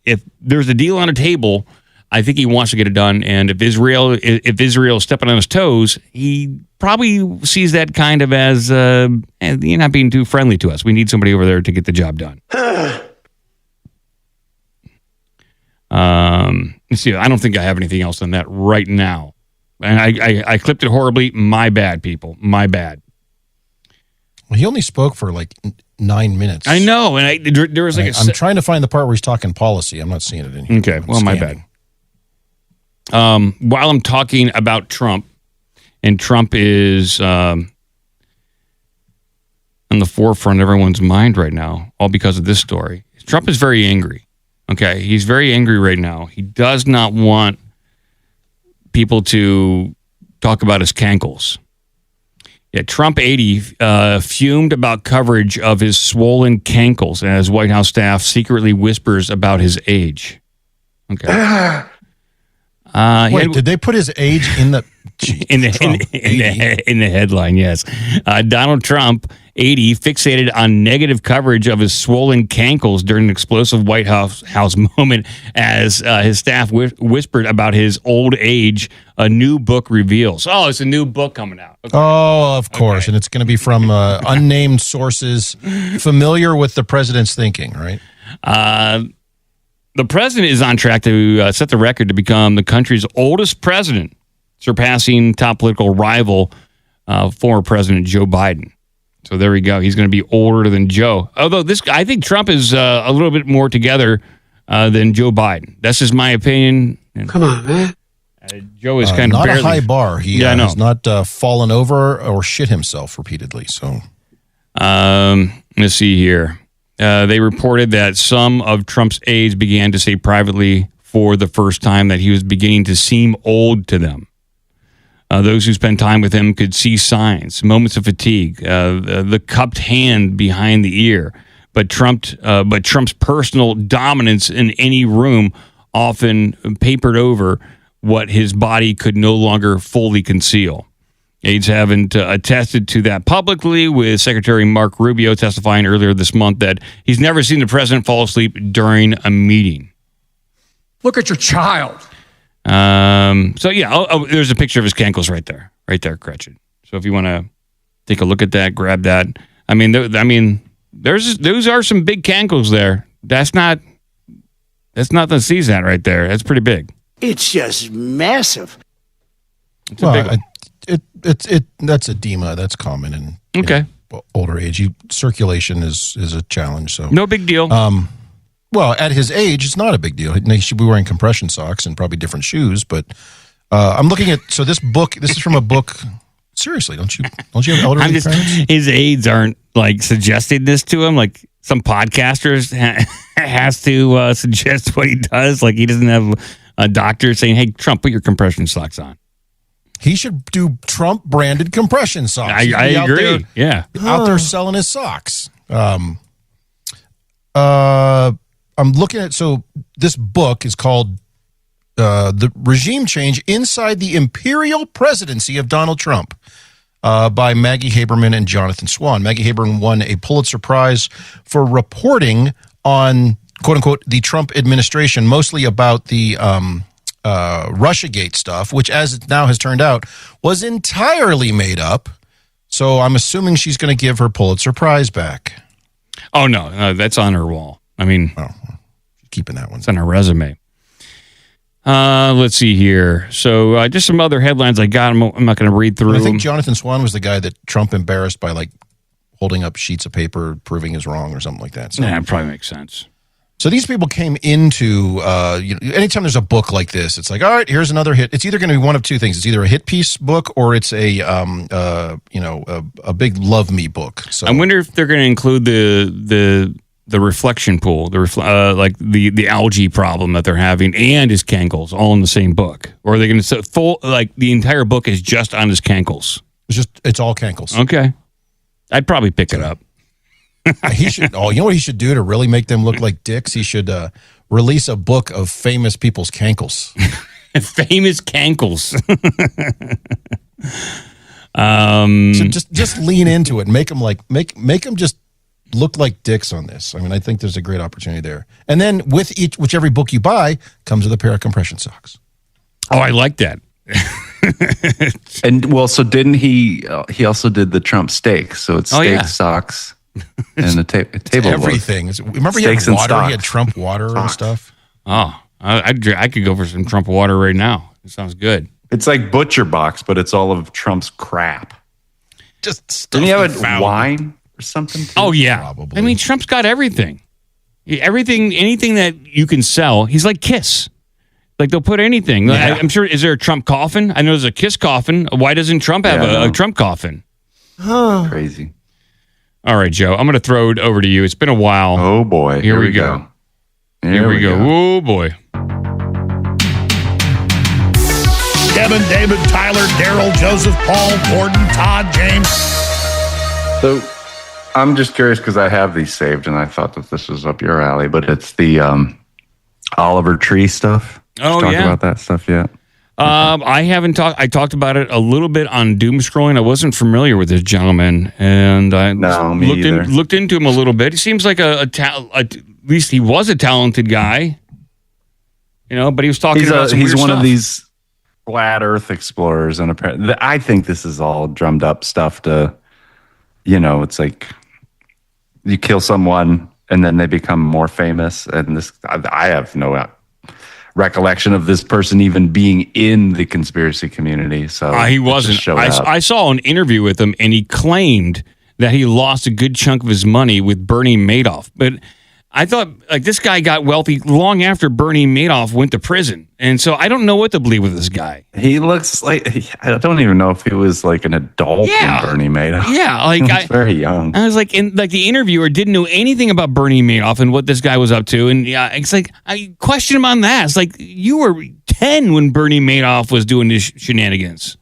if there's a deal on a table, I think he wants to get it done. And if Israel is stepping on his toes, he probably sees that kind of as you're not being too friendly to us. We need somebody over there to get the job done. Let's see. I don't think I have anything else on that right now. And I clipped it horribly. My bad, people. My bad. Well, he only spoke for like 9 minutes. I know. And there was like I'm trying to find the part where he's talking policy. I'm not seeing it in here. Okay. Well, my bad. While I'm talking about Trump, and Trump is on the forefront of everyone's mind right now, all because of this story. Trump is very angry. Okay, he's very angry right now. He does not want people to talk about his cankles. Yeah, Trump 80 fumed about coverage of his swollen cankles as White House staff secretly whispers about his age. Okay. Wait, did they put his age in the in the headline? Yes. Donald Trump 80 fixated on negative coverage of his swollen cankles during an explosive White House moment as his staff whispered about his old age. A new book reveals. Oh, it's a new book coming out. Okay. Oh, of course. Okay. And it's going to be from unnamed sources familiar with the president's thinking, right? The president is on track to set the record to become the country's oldest president, surpassing top political rival, former President Joe Biden. So there we go. He's going to be older than Joe. Although I think Trump is a little bit more together than Joe Biden. That's just my opinion. Come on, man. Joe is kind of not barely a high bar. He has not fallen over or shit himself repeatedly. So, let's see here. They reported that some of Trump's aides began to say privately for the first time that he was beginning to seem old to them. Those who spent time with him could see signs, moments of fatigue, the cupped hand behind the ear. But Trump's personal dominance in any room often papered over what his body could no longer fully conceal. Aides haven't attested to that publicly, with Secretary Mark Rubio testifying earlier this month that he's never seen the president fall asleep during a meeting. Look at your child. So yeah, there's a picture of his cankles right there, Gretchen. So if you want to take a look at that, grab that. I mean, those are some big cankles there. That's not the seize that right there. That's pretty big. It's just massive. It's a big one. That's edema. That's common in older age. Circulation is a challenge. So no big deal. Well, at his age, it's not a big deal. He should be wearing compression socks and probably different shoes. But I'm looking at this book. This is from a book. Seriously, don't you have elderly parents? His aides aren't like suggesting this to him. Like some podcasters has to suggest what he does. Like he doesn't have a doctor saying, "Hey, Trump, put your compression socks on." He should do Trump-branded compression socks. I agree. Out there selling his socks. I'm looking at, so this book is called The Regime Change Inside the Imperial Presidency of Donald Trump by Maggie Haberman and Jonathan Swan. Maggie Haberman won a Pulitzer Prize for reporting on, quote-unquote, the Trump administration, mostly about the Russiagate stuff, which, as it now has turned out, was entirely made up. So I'm assuming she's going to give her Pulitzer Prize back. Oh, no, that's on her wall. I mean, keeping that one. It's on her resume. Let's see here. So just some other headlines I got. I'm not going to read through. I think Jonathan Swan was the guy that Trump embarrassed by like holding up sheets of paper proving is wrong or something like that. So, yeah, it probably makes sense. So these people came into, anytime there's a book like this, it's like, all right, here's another hit. It's either going to be one of two things. It's either a hit piece book or it's a big love me book. So I wonder if they're going to include the reflection pool, like the algae problem that they're having and his cankles all in the same book. Or are they going to say the entire book is just on his cankles? It's all cankles. Okay. I'd probably pick it up. He should. Oh, you know what he should do to really make them look like dicks? He should release a book of famous people's cankles. Famous cankles. So just lean into it and make them make them just look like dicks on this. I mean, I think there's a great opportunity there. And then with whichever book you buy comes with a pair of compression socks. Oh, I like that. And well, so didn't he? He also did the Trump steak. So it's steak, socks. And a table everything. book. Remember he had water? He had Trump water and stuff. Oh, I could go for some Trump water right now. It sounds good. It's like Butcher Box, but it's all of Trump's crap. Just didn't he have a wine or something? Too? Oh yeah, probably. I mean, Trump's got everything. Anything that you can sell. He's like Kiss. Like they'll put anything. Yeah. I'm sure. Is there a Trump coffin? I know there's a Kiss coffin. Why doesn't Trump have a Trump coffin? Crazy. All right, Joe. I'm going to throw it over to you. It's been a while. Oh boy. Here we go. Here we go. Oh boy. Kevin, David, Tyler, Daryl, Joseph, Paul, Gordon, Todd, James. So I'm just curious because I have these saved and I thought that this was up your alley, but it's the Oliver Tree stuff. Oh, Did you yeah. talk about that stuff yet? I haven't talked. I talked about it a little bit on doom scrolling. I wasn't familiar with this gentleman, and I looked into him a little bit. He seems like at least he was a talented guy, but he was talking about some he's weird one stuff. of these flat Earth explorers, and apparently, I think this is all drummed up stuff to, it's like you kill someone and then they become more famous, and this I have no recollection of this person even being in the conspiracy community. So he wasn't. I saw an interview with him, and he claimed that he lost a good chunk of his money with Bernie Madoff. But I thought, this guy got wealthy long after Bernie Madoff went to prison. And so I don't know what to believe with this guy. He looks like, I don't even know if he was like an adult when Bernie Madoff. Yeah. He was very young. I was like, and the interviewer didn't know anything about Bernie Madoff and what this guy was up to. And it's like, I questioned him on that. It's like, you were 10 when Bernie Madoff was doing this shenanigans.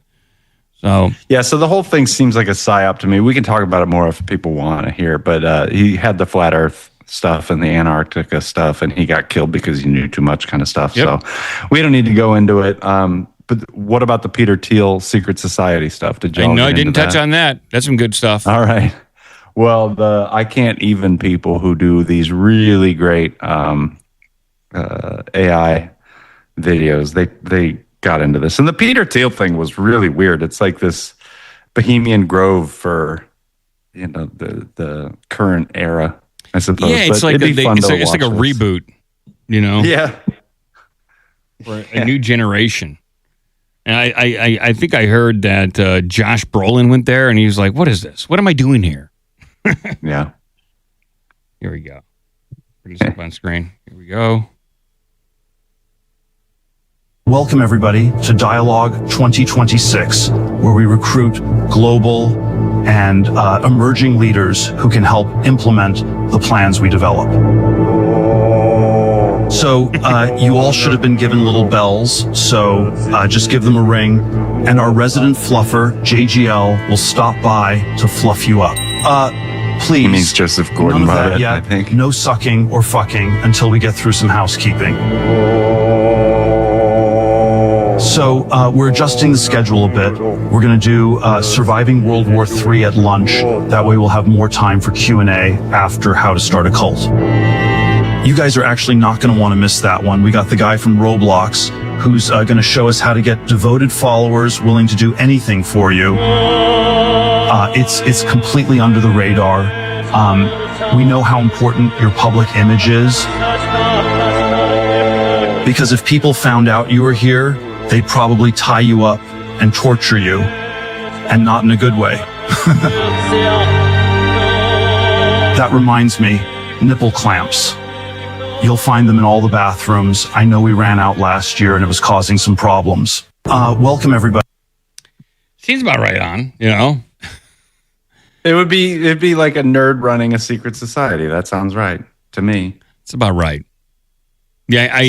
So so the whole thing seems like a psyop to me. We can talk about it more if people want to hear, but he had the flat Earth stuff and the Antarctica stuff, and he got killed because he knew too much kind of stuff. Yep. So we don't need to go into it. But what about the Peter Thiel Secret Society stuff? Did you? I didn't touch on that. That's some good stuff. All right. Well, the I Can't Even people who do these really great AI videos, they got into this. And the Peter Thiel thing was really weird. It's like this Bohemian Grove for the current era, I suppose. Yeah, it's like it's like a reboot, Yeah. For a new generation. And I think I heard that Josh Brolin went there, and he was like, "What is this? What am I doing here?" Yeah. Here we go. Bring this up on screen. Here we go. Welcome, everybody, to Dialogue 2026, where we recruit global and emerging leaders who can help implement the plans we develop. So you all should have been given little bells, so just give them a ring, and our resident fluffer, JGL, will stop by to fluff you up. Please. He means Joseph Gordon none of that Bobbitt, yet. I think. No sucking or fucking until we get through some housekeeping. So we're adjusting the schedule a bit. We're going to do Surviving World War III at lunch. That way we'll have more time for Q&A after How to Start a Cult. You guys are actually not going to want to miss that one. We got the guy from Roblox who's going to show us how to get devoted followers willing to do anything for you. It's completely under the radar. We know how important your public image is. Because if people found out you were here, they'd probably tie you up and torture you, and not in a good way. That reminds me, nipple clamps. You'll find them in all the bathrooms. I know we ran out last year and it was causing some problems. Welcome, everybody. Seems about right on, It'd be like a nerd running a secret society. That sounds right to me. It's about right. Yeah, I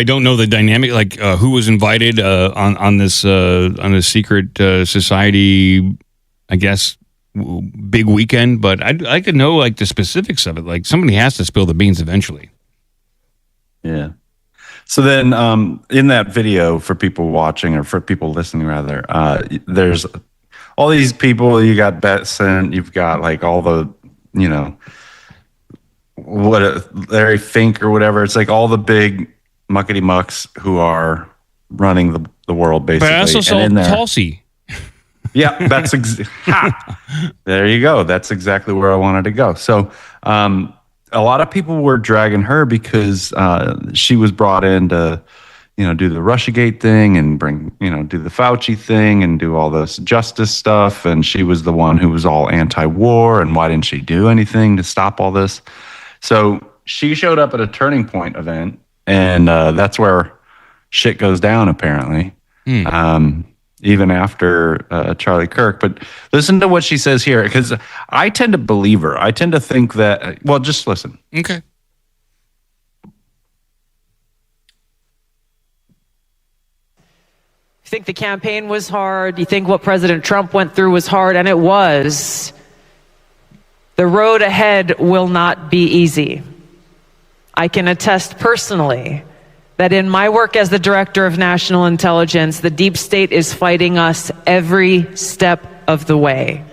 don't know the dynamic, like who was invited on this secret society, I guess, big weekend, but I could know like the specifics of it. Like somebody has to spill the beans eventually. Yeah. So then in that video, for people watching or for people listening rather, there's all these people. You got Betson, you've got like all the, Larry Fink or whatever. It's like all the big muckety mucks who are running the world, basically. But I also saw Tulsi. Yeah, that's there you go. That's exactly where I wanted to go. So a lot of people were dragging her because she was brought in to, do the Russiagate thing and do the Fauci thing and do all this justice stuff. And she was the one who was all anti-war. And why didn't she do anything to stop all this? So she showed up at a Turning Point event, and that's where shit goes down, apparently. Even after Charlie Kirk. But listen to what she says here, because I tend to believe her. I tend to think that, well, just listen. Okay. You think the campaign was hard? You think what President Trump went through was hard? And it was. The road ahead will not be easy. I can attest personally that in my work as the Director of National Intelligence, the deep state is fighting us every step of the way.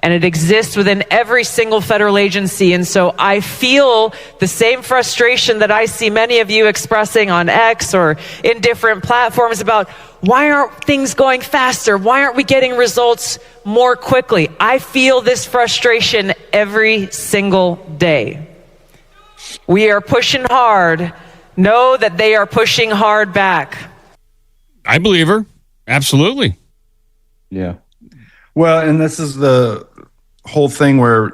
And it exists within every single federal agency. And so I feel the same frustration that I see many of you expressing on X or in different platforms about why aren't things going faster? Why aren't we getting results more quickly? I feel this frustration every single day. We are pushing hard. Know that they are pushing hard back. I believe her. Absolutely. Yeah. Well, and this is the whole thing where,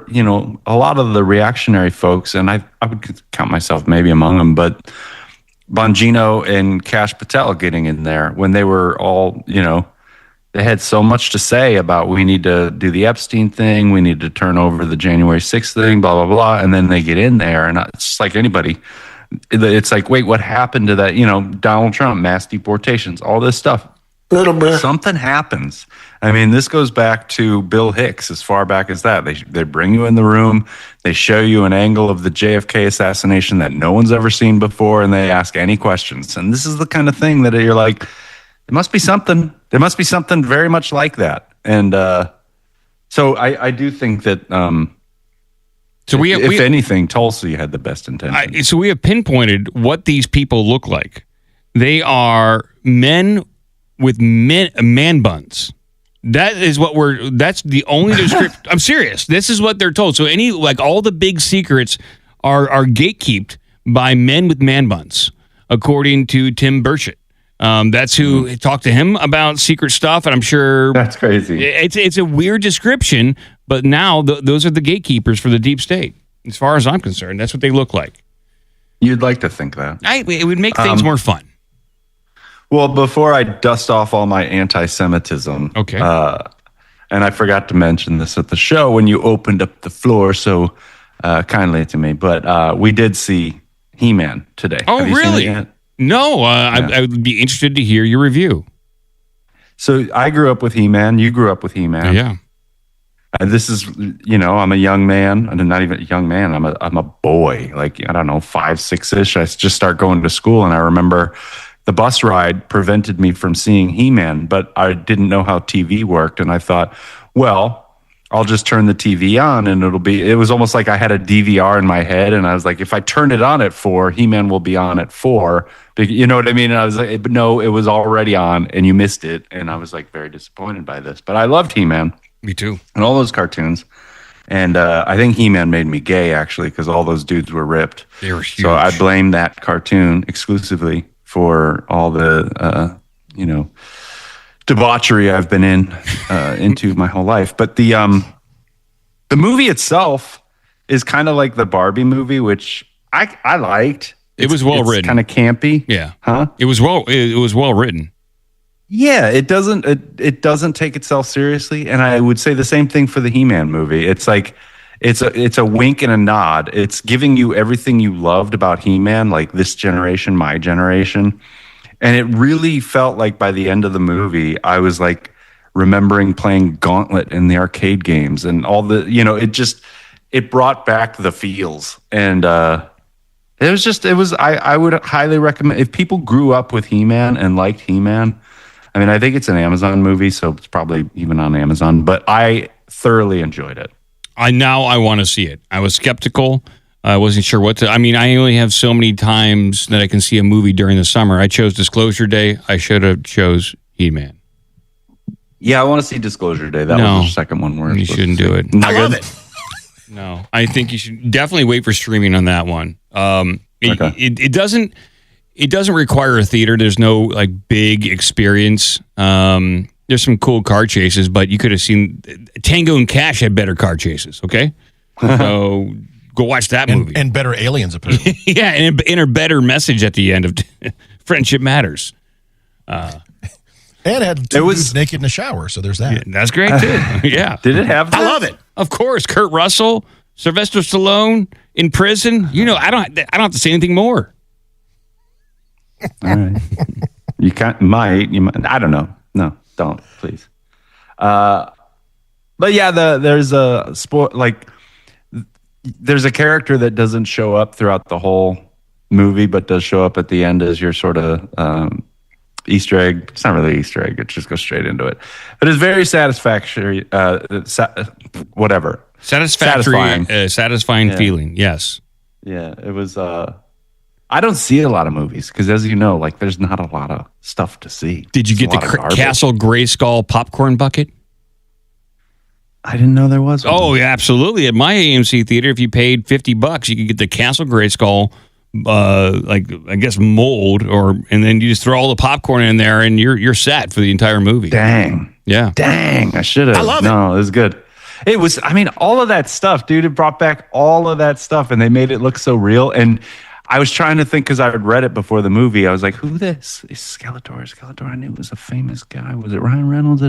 a lot of the reactionary folks, and I would count myself maybe among them, but Bongino and Kash Patel getting in there when they were all, they had so much to say about we need to do the Epstein thing, we need to turn over the January 6th thing, blah, blah, blah. And then they get in there, and it's just like anybody. It's like, wait, what happened to that? Donald Trump, mass deportations, all this stuff. Something happens. I mean, this goes back to Bill Hicks, as far back as that. They bring you in the room, they show you an angle of the JFK assassination that no one's ever seen before, and they ask any questions. And this is the kind of thing that you're like, there must be something. There must be something very much like that. And so I do think that if anything, Tulsi had the best intention. So we have pinpointed what these people look like. They are men with man buns. That's the only description. I'm serious. This is what they're told. So all the big secrets are gatekept by men with man buns, according to Tim Burchett. That's who talked to him about secret stuff, and I'm sure that's crazy. It's a weird description, but now those are the gatekeepers for the deep state. As far as I'm concerned, that's what they look like. You'd like to think that. It would make things more fun. Well, before I dust off all my anti-Semitism, okay, and I forgot to mention this at the show when you opened up the floor so kindly to me, but we did see He-Man today. Oh, Have you really? seen it yet? No, I would be interested to hear your review. So I grew up with He-Man. You grew up with He-Man. Yeah. This is, I'm a young man. I'm not even a young man. I'm a boy, like, I don't know, 5, 6-ish. I just start going to school, and I remember the bus ride prevented me from seeing He-Man, but I didn't know how TV worked, and I thought, well, I'll just turn the TV on, and it was almost like I had a DVR in my head, and I was like, if I turn it on at 4, He-Man will be on at 4. You know what I mean? And I was like, but no, it was already on, and you missed it, and I was like very disappointed by this. But I loved He-Man. Me too. And all those cartoons. And I think He-Man made me gay, actually, because all those dudes were ripped. They were huge. So I blame that cartoon exclusively for all the, debauchery I've been into my whole life. But the movie itself is kind of like the Barbie movie, which I liked. It was well written, kind of campy. Yeah, huh? It was well written. Yeah, it doesn't take itself seriously, and I would say the same thing for the He-Man movie. It's like it's a wink and a nod. It's giving you everything you loved about He-Man, like this generation, my generation. And it really felt like by the end of the movie, I was like remembering playing Gauntlet in the arcade games and all the, it brought back the feels. And I would highly recommend, if people grew up with He-Man and liked He-Man, I mean, I think it's an Amazon movie, so it's probably even on Amazon, but I thoroughly enjoyed it. I want to see it. I was skeptical. I wasn't sure what to. I mean, I only have so many times that I can see a movie during the summer. I chose Disclosure Day. I should have chose He-Man. Yeah, I want to see Disclosure Day. That was the second one where you shouldn't do it. I love it. No, I think you should definitely wait for streaming on that one. It doesn't require a theater. There's no like big experience. There's some cool car chases, but you could have seen Tango and Cash had better car chases. Okay, so go watch that movie and better aliens apparently. Yeah, and a better message at the end of friendship matters. And had two dudes naked in the shower, so there's that. Yeah, that's great too. Yeah, did it have that? I love it. Of course, Kurt Russell, Sylvester Stallone in prison. You know, I don't have to say anything more. All right, you might. I don't know. No, don't please. But yeah, there's a sport like there's a character that doesn't show up throughout the whole movie, but does show up at the end as your sort of Easter egg. It's not really Easter egg. It just goes straight into it. But it's very satisfactory. Whatever. Satisfying Yeah. feeling. Yes. Yeah, it was. I don't see a lot of movies because, as you know, like there's not a lot of stuff to see. Did you get the Castle Grayskull popcorn bucket? I didn't know there was one. Oh, yeah, absolutely. At my AMC theater, if you paid $50, you could get the Castle Grayskull, I guess mold, and then you just throw all the popcorn in there, and you're set for the entire movie. Dang. Yeah. Dang. I should have. I love it. No, it was good. It was. I mean, all of that stuff, dude. It brought back all of that stuff, and they made it look so real. And I was trying to think because I had read it before the movie. I was like, "Who this? Is Skeletor? I knew it was a famous guy. Was it Ryan Reynolds?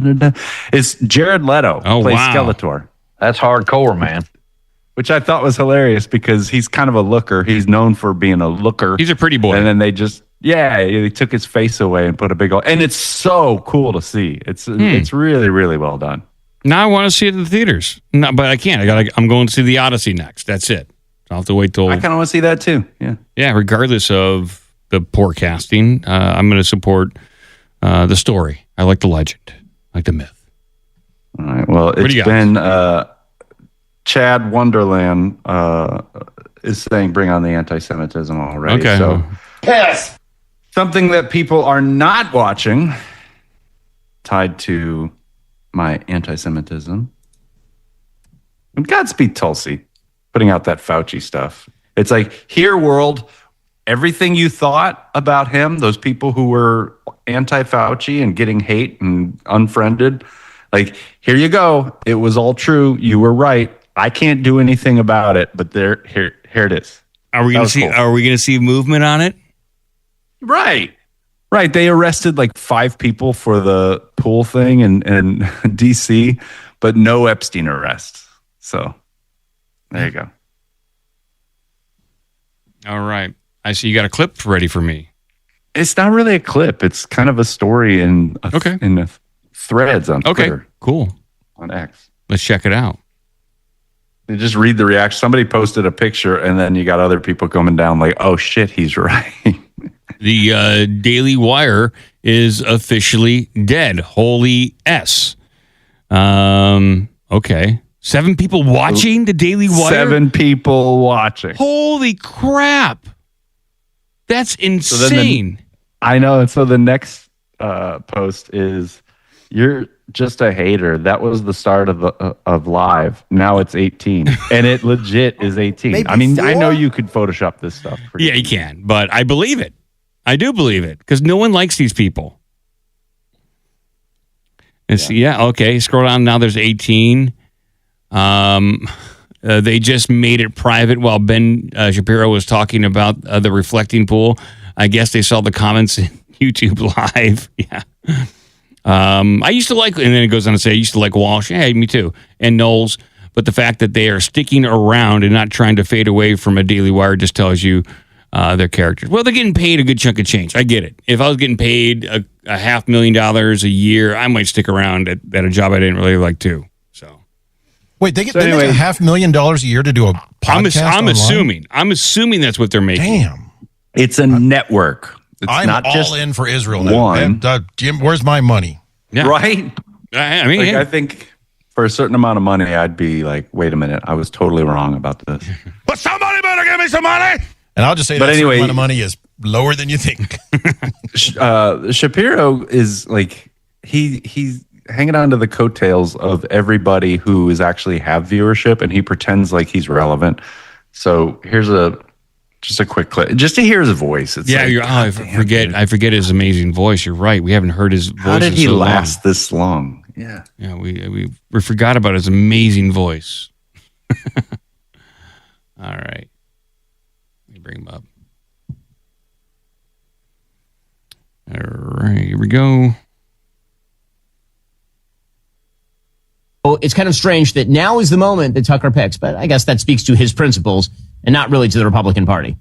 It's Jared Leto plays Skeletor. That's hardcore, man. Which I thought was hilarious because he's kind of a looker. He's known for being a looker. He's a pretty boy. And then they took his face away and put a big old. And it's so cool to see. It's really, really well done. Now I want to see it in the theaters. No, but I can't. I'm going to see The Odyssey next. That's it. I'll have to wait till... I kind of want to see that too. Yeah. Yeah, regardless of the poor casting, I'm going to support the story. I like the legend. I like the myth. All right. Well, it's been... Chad Wonderland is saying bring on the anti-Semitism already. Okay. So, Yes. something that people are not watching tied to my anti-Semitism. And Godspeed Tulsi putting out that Fauci stuff. It's like, here, world, everything you thought about him, those people who were anti-Fauci and getting hate and unfriended, like, here you go. It was all true. You were right. I can't do anything about it, but here it is. Are we going to see? Cool. Are we going to see movement on it? Right. They arrested like 5 people for the pool thing in DC, but no Epstein arrests. So there you go. All right. I see you got a clip ready for me. It's not really a clip. It's kind of a story in the threads on Twitter. Cool. On X. Let's check it out. You just read the reaction. Somebody posted a picture, and then you got other people coming down like, "Oh shit, he's right." The Daily Wire is officially dead. Holy S. Okay. 7 people watching the Daily Wire? 7 people watching. Holy crap. That's insane. I know. And so the next post is, you're just a hater. That was the start of live. Now it's 18. And it legit is 18. Maybe I mean, 4? I know you could Photoshop this stuff. Yeah, you can. But I believe it. I do believe it. Because no one likes these people. Okay. Scroll down. Now there's 18. They just made it private while Ben Shapiro was talking about the reflecting pool. I guess they saw the comments in YouTube Live. Yeah. I used to like, and then it goes on to say, I used to like Walsh. Yeah, me too. And Knowles. But the fact that they are sticking around and not trying to fade away from a Daily Wire just tells you their characters. Well, they're getting paid a good chunk of change. I get it. If I was getting paid a $500,000 a year, I might stick around at a job I didn't really like too. So, wait, they make $500,000 a year to do a podcast? I'm assuming that's what they're making. Damn, it's a network. It's I'm not all just in for Israel now. Jim, where's my money? Yeah. Right? I mean, I think for a certain amount of money, I'd be like, wait a minute, I was totally wrong about this. But somebody better give me some money. And I'll just say that certain amount of money is lower than you think. Shapiro is like, he hanging on to the coattails of everybody who is actually have viewership, and he pretends like he's relevant. So here's just a quick clip, just to hear his voice. It's I forget his amazing voice. You're right. We haven't heard his voice. How did he last this long? Yeah. Yeah, we forgot about his amazing voice. All right. Let me bring him up. All right, here we go. It's kind of strange that now is the moment that Tucker picks, but I guess that speaks to his principles and not really to the Republican Party.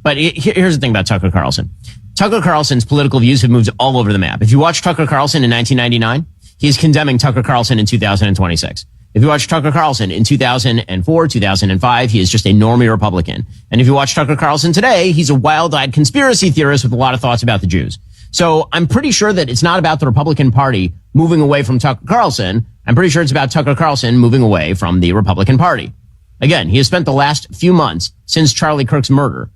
But here's the thing about Tucker Carlson. Tucker Carlson's political views have moved all over the map. If you watch Tucker Carlson in 1999, he is condemning Tucker Carlson in 2026. If you watch Tucker Carlson in 2004, 2005, he is just a normie Republican. And if you watch Tucker Carlson today, he's a wild-eyed conspiracy theorist with a lot of thoughts about the Jews. So I'm pretty sure that it's not about the Republican Party moving away from Tucker Carlson. I'm pretty sure it's about Tucker Carlson moving away from the Republican Party. Again, he has spent the last few months since Charlie Kirk's murder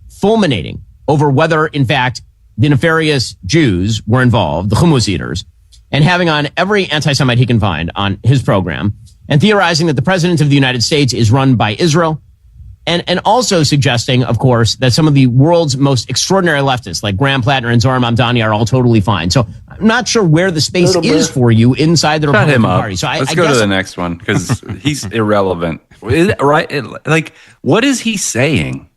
fulminating over whether, in fact, the nefarious Jews were involved, the hummus eaters, and having on every anti-Semite he can find on his program, and theorizing that the president of the United States is run by Israel, and also suggesting, of course, that some of the world's most extraordinary leftists, like Graham Plattner and Zohar Mamdani, are all totally fine. So I'm not sure where the space is for you inside the Republican Party. So Let's go to the next one, because he's irrelevant. Right? Like, what is he saying?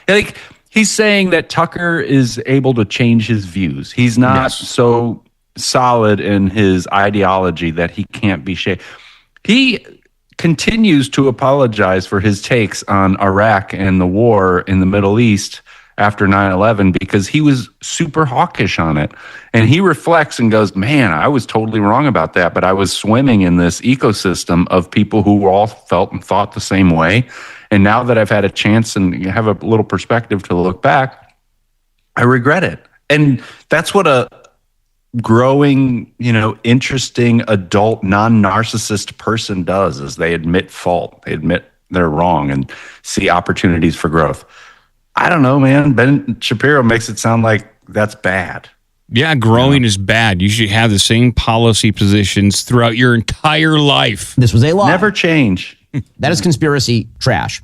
Like, he's saying that Tucker is able to change his views. He's not so solid in his ideology that he can't be shaken. He continues to apologize for his takes on Iraq and the war in the Middle East after 9/11 because he was super hawkish on it. And he reflects and goes, man, I was totally wrong about that, but I was swimming in this ecosystem of people who all felt and thought the same way. And now that I've had a chance and have a little perspective to look back, I regret it. And that's what a growing, interesting adult non-narcissist person does, is they admit fault. They admit they're wrong and see opportunities for growth. I don't know, man. Ben Shapiro makes it sound like that's bad. Yeah, growing is bad. You should have the same policy positions throughout your entire life. This was a lie. Never change. That is conspiracy trash.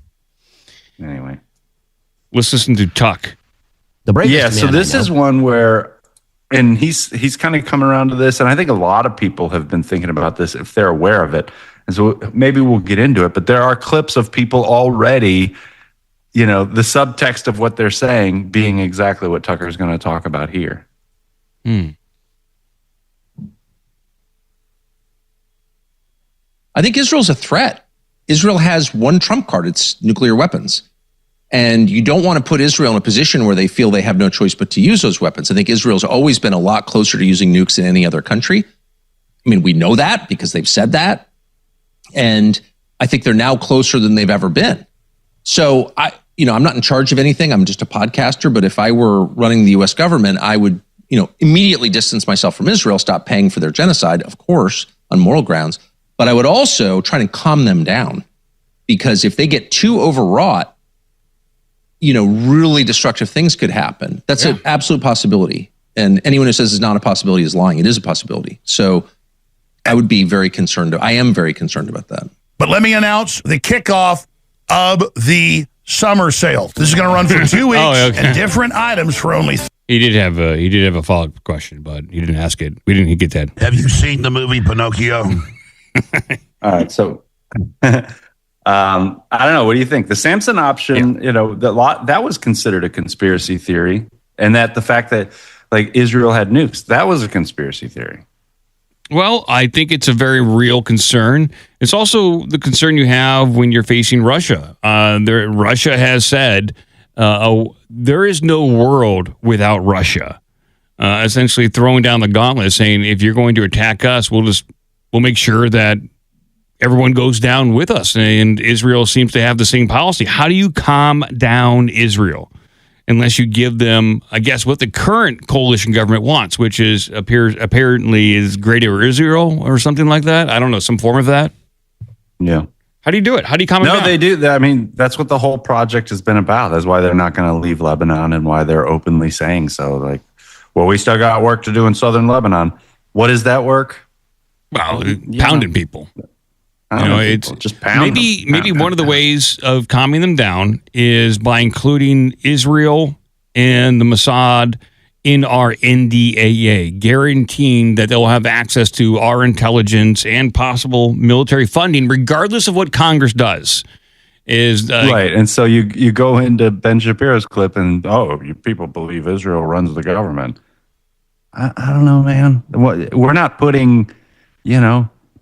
Anyway. Let's listen to Tuck. The break. Yeah, so this is one where, and he's kind of coming around to this, and I think a lot of people have been thinking about this if they're aware of it. And so maybe we'll get into it, but there are clips of people already, the subtext of what they're saying being exactly what Tucker's going to talk about here. I think Israel's a threat. Israel has one trump card. It's nuclear weapons. And you don't want to put Israel in a position where they feel they have no choice but to use those weapons. I think Israel's always been a lot closer to using nukes than any other country. I mean, we know that because they've said that. And I think they're now closer than they've ever been. So I'm not in charge of anything. I'm just a podcaster. But if I were running the U.S. government, I would, immediately distance myself from Israel, stop paying for their genocide, of course, on moral grounds. But I would also try to calm them down, because if they get too overwrought, really destructive things could happen. That's an absolute possibility. And anyone who says it's not a possibility is lying. It is a possibility. So I would be very concerned. I am very concerned about that. But let me announce the kickoff of the summer sale. This is going to run for 2 weeks and different items for only. He did have a follow-up question, but he didn't ask it. We didn't get that. Have you seen the movie Pinocchio? All right, so I don't know. What do you think? The Samson option, that was considered a conspiracy theory, and that the fact that Israel had nukes, that was a conspiracy theory. Well, I think it's a very real concern. It's also the concern you have when you're facing Russia. Russia has said there is no world without Russia. Essentially throwing down the gauntlet, saying if you're going to attack us, we'll make sure that everyone goes down with us. And Israel seems to have the same policy. How do you calm down Israel? Unless you give them, I guess, what the current coalition government wants, which apparently is Greater Israel or something like that. I don't know, some form of that. Yeah. How do you do it? How do you calm it down? No, they do. I mean, that's what the whole project has been about. That's why they're not going to leave Lebanon and why they're openly saying so. We still got work to do in southern Lebanon. What is that work? Well, pounding people. It's just pounding. Maybe one of the ways of calming them down is by including Israel and the Mossad in our NDAA, guaranteeing that they'll have access to our intelligence and possible military funding, regardless of what Congress does. Right, and so you go into Ben Shapiro's clip, and you people believe Israel runs the government. I don't know, man. We're not putting,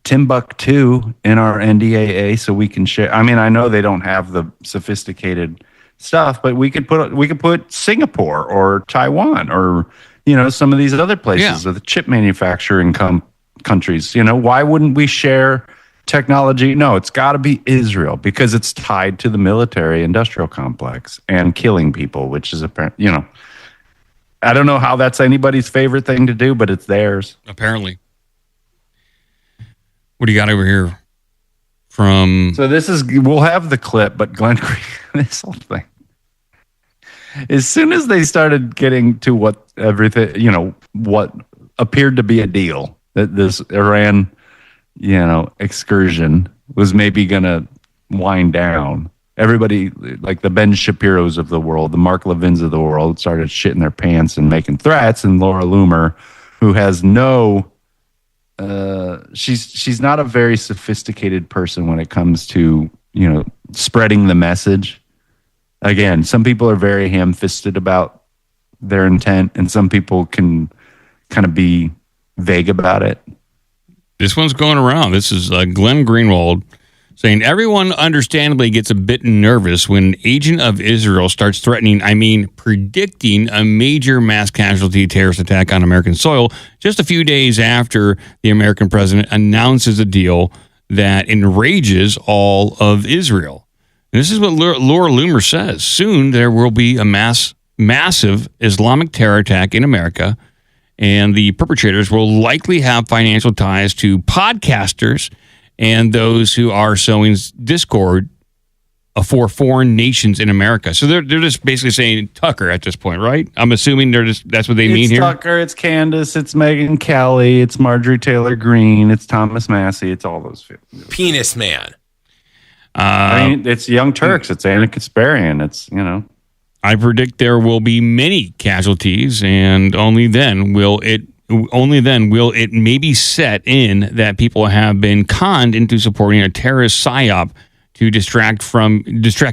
Timbuktu in our NDAA so we can share. I mean, I know they don't have the sophisticated stuff, but we could put Singapore or Taiwan or some of these other places or the chip manufacturing countries. Why wouldn't we share technology? No, it's got to be Israel because it's tied to the military industrial complex and killing people, which is apparent. I don't know how that's anybody's favorite thing to do, but it's theirs. Apparently. What do you got over here from... So we'll have the clip, but Glenn Green, this whole thing. As soon as they started getting to what appeared to be a deal, that this Iran, excursion was maybe going to wind down, everybody, like the Ben Shapiros of the world, the Mark Levins of the world, started shitting their pants and making threats. And Laura Loomer, who has she's not a very sophisticated person when it comes to, spreading the message. Again, some people are very ham-fisted about their intent, and some people can kind of be vague about it. This one's going around. This is Glenn Greenwald saying, everyone understandably gets a bit nervous when an agent of Israel starts predicting a major mass casualty terrorist attack on American soil just a few days after the American president announces a deal that enrages all of Israel. And this is what Laura Loomer says. Soon there will be a massive Islamic terror attack in America, and the perpetrators will likely have financial ties to podcasters and those who are sowing discord for foreign nations in America. So they're just basically saying Tucker at this point, right? I'm assuming that's what they mean here. It's Tucker, it's Candace, it's Megyn Kelly, it's Marjorie Taylor Greene, it's Thomas Massey, it's all those people. Penis man. It's Young Turks, it's Anna Kasparian, it's, I predict there will be many casualties, and only then will it maybe set in that people have been conned into supporting a terrorist psyop to distract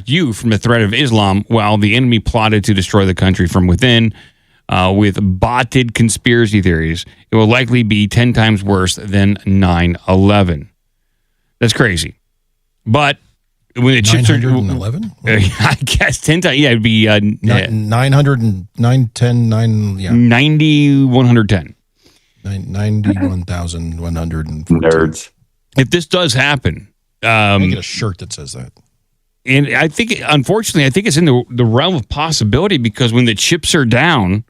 you from the threat of Islam, while the enemy plotted to destroy the country from within with botted conspiracy theories. It will likely be 10 times worse than 9/11. That's crazy. But when the chips are 911? I guess 10 times. Yeah, it'd be 900 and 910 9110. 91,114. Nerds. If this does happen, make it a shirt that says that. And I think, unfortunately, it's in the realm of possibility, because when the chips are down,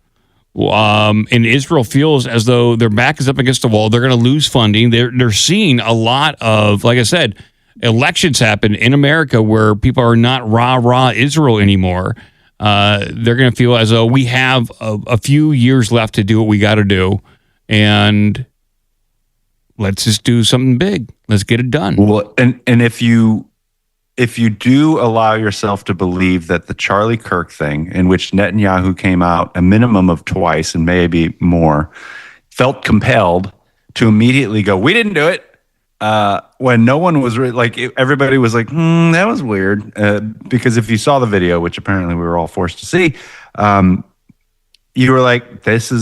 and Israel feels as though their back is up against the wall, they're going to lose funding. They're seeing a lot of, like I said, elections happen in America where people are not rah Israel anymore. They're going to feel as though we have a few years left to do what we got to do. And let's just do something big. Let's get it done. Well, and if you do allow yourself to believe that the Charlie Kirk thing, in which Netanyahu came out a minimum of twice and maybe more, felt compelled to immediately go, we didn't do it, when no one was everybody was like, that was weird, because if you saw the video, which apparently we were all forced to see, you were like, this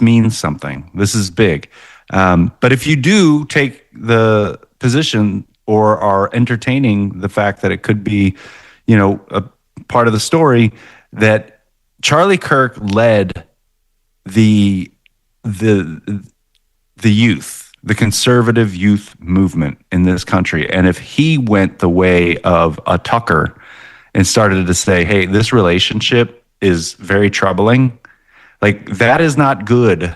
means something. This is big. But if you do take the position or are entertaining the fact that it could be, a part of the story, that Charlie Kirk led the youth, the conservative youth movement in this country. And if he went the way of a Tucker and started to say, hey, this relationship is very troubling, like, that is not good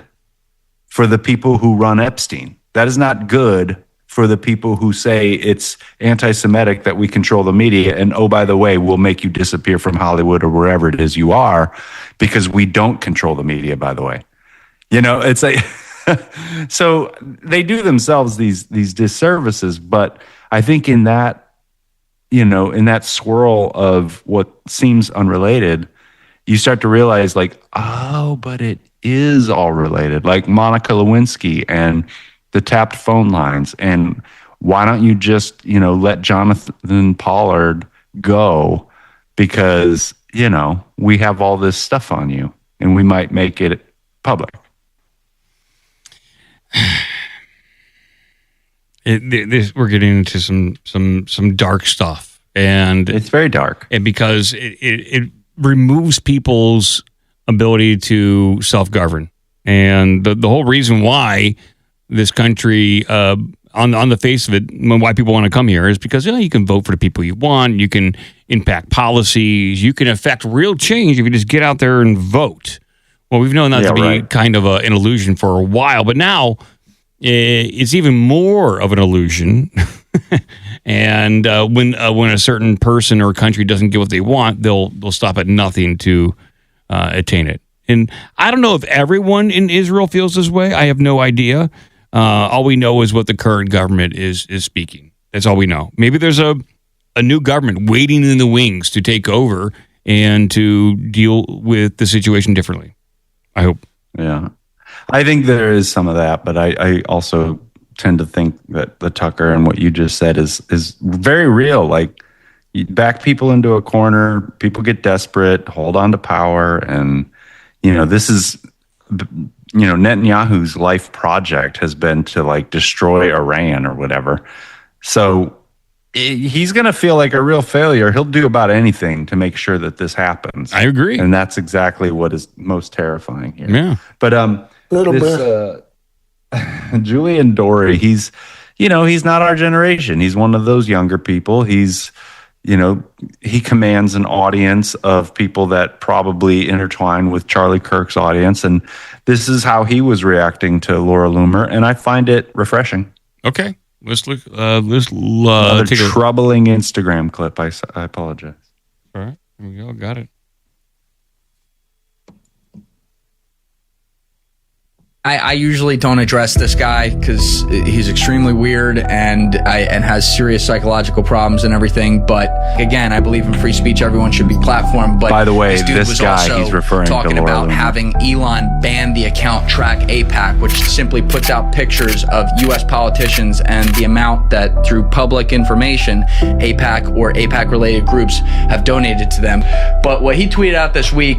for the people who run Epstein. That is not good for the people who say it's anti-Semitic that we control the media, and oh, by the way, we'll make you disappear from Hollywood or wherever it is you are because we don't control the media, by the way. It's like So they do themselves these disservices, but I think in that, in that swirl of what seems unrelated, you start to realize like, oh, but it is all related. Like Monica Lewinsky and the tapped phone lines. And why don't you just, let Jonathan Pollard go? Because, we have all this stuff on you and we might make it public. We're getting into some dark stuff, and it's very dark. And because it removes people's ability to self-govern, and the whole reason why this country, on the face of it, why people want to come here is because you can vote for the people you want, you can impact policies, you can affect real change if you just get out there and vote. Well, we've known that to be kind of an illusion for a while, but now it's even more of an illusion. And when a certain person or country doesn't get what they want, they'll stop at nothing to attain it. And I don't know if everyone in Israel feels this way. I have no idea. All we know is what the current government is speaking. That's all we know. Maybe there's a new government waiting in the wings to take over and to deal with the situation differently. I hope. Yeah. I think there is some of that, but I also tend to think that the Tucker and what you just said is very real. Like, you back people into a corner, people get desperate, hold on to power, and this is Netanyahu's life project has been to like destroy Iran or whatever. So he's going to feel like a real failure. He'll do about anything to make sure that this happens. I agree. And that's exactly what is most terrifying here. Yeah. But Julian Dory, he's not our generation. He's one of those younger people. He's, he commands an audience of people that probably intertwine with Charlie Kirk's audience. And this is how he was reacting to Laura Loomer. And I find it refreshing. Okay. Let's look. Another troubling Instagram clip. I apologize. All right. Here we go. Got it. I usually don't address this guy because he's extremely weird and has serious psychological problems and everything. But again, I believe in free speech. Everyone should be platformed. But by the way, this was guy he's referring talking to about having Elon ban the account Track AIPAC, which simply puts out pictures of U.S. politicians and the amount that through public information AIPAC or AIPAC-related groups have donated to them. But what he tweeted out this week,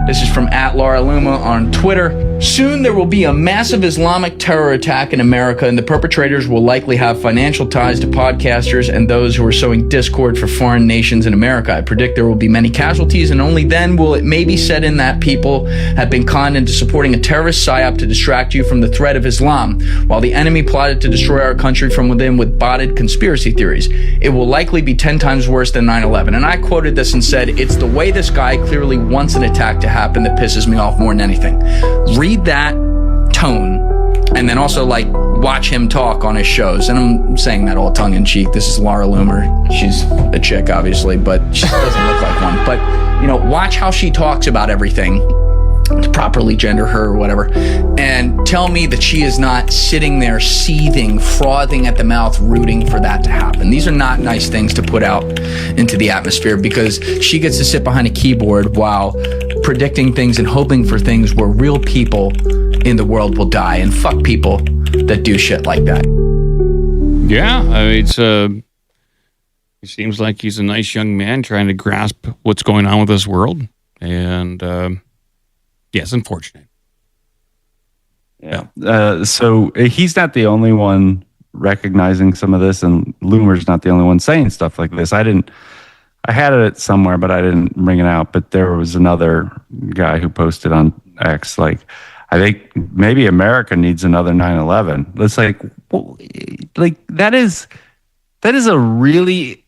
this is from @LauraLuma on Twitter. Soon there will be a massive Islamic terror attack in America, and the perpetrators will likely have financial ties to podcasters and those who are sowing discord for foreign nations in America. I predict there will be many casualties, and only then will it maybe set in that people have been conned into supporting a terrorist psyop to distract you from the threat of Islam, while the enemy plotted to destroy our country from within with botted conspiracy theories. It will likely be 10 times worse than 9/11. And I quoted this and said, it's the way this guy clearly wants an attack to happen that pisses me off more than anything. Read that tone, and then also watch him talk on his shows. And I'm saying that all tongue in cheek. This is Laura Loomer. She's a chick, obviously, but she doesn't look like one. But watch how she talks about everything to properly gender her or whatever, and tell me that she is not sitting there seething, frothing at the mouth, rooting for that to happen. These are not nice things to put out into the atmosphere, because she gets to sit behind a keyboard while predicting things and hoping for things where real people in the world will die, and fuck people that do shit like that. Yeah, I mean, he seems like he's a nice young man trying to grasp what's going on with this world, and yes, unfortunate. Yeah. So he's not the only one recognizing some of this, and Loomer's not the only one saying stuff like this. I had it somewhere, but I didn't bring it out. But there was another guy who posted on X, I think maybe America needs another 9/11. It's that is a really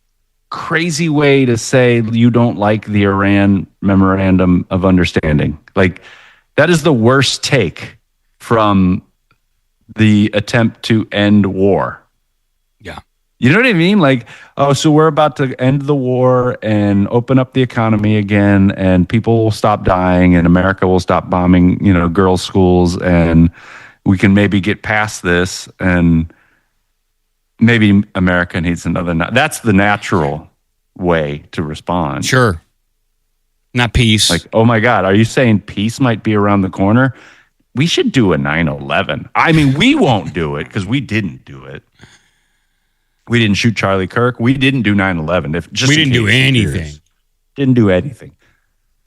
crazy way to say you don't like the Iran Memorandum of Understanding. That is the worst take from the attempt to end war. Yeah. You know what I mean? So we're about to end the war and open up the economy again, and people will stop dying, and America will stop bombing, girls' schools, and we can maybe get past this, and maybe America needs another. That's the natural way to respond. Sure. Not peace. Like, oh my God, are you saying peace might be around the corner? We should do a 9/11. I mean, we won't do it because we didn't do it. We didn't shoot Charlie Kirk. We didn't do 9/11. We didn't do anything. Didn't do anything.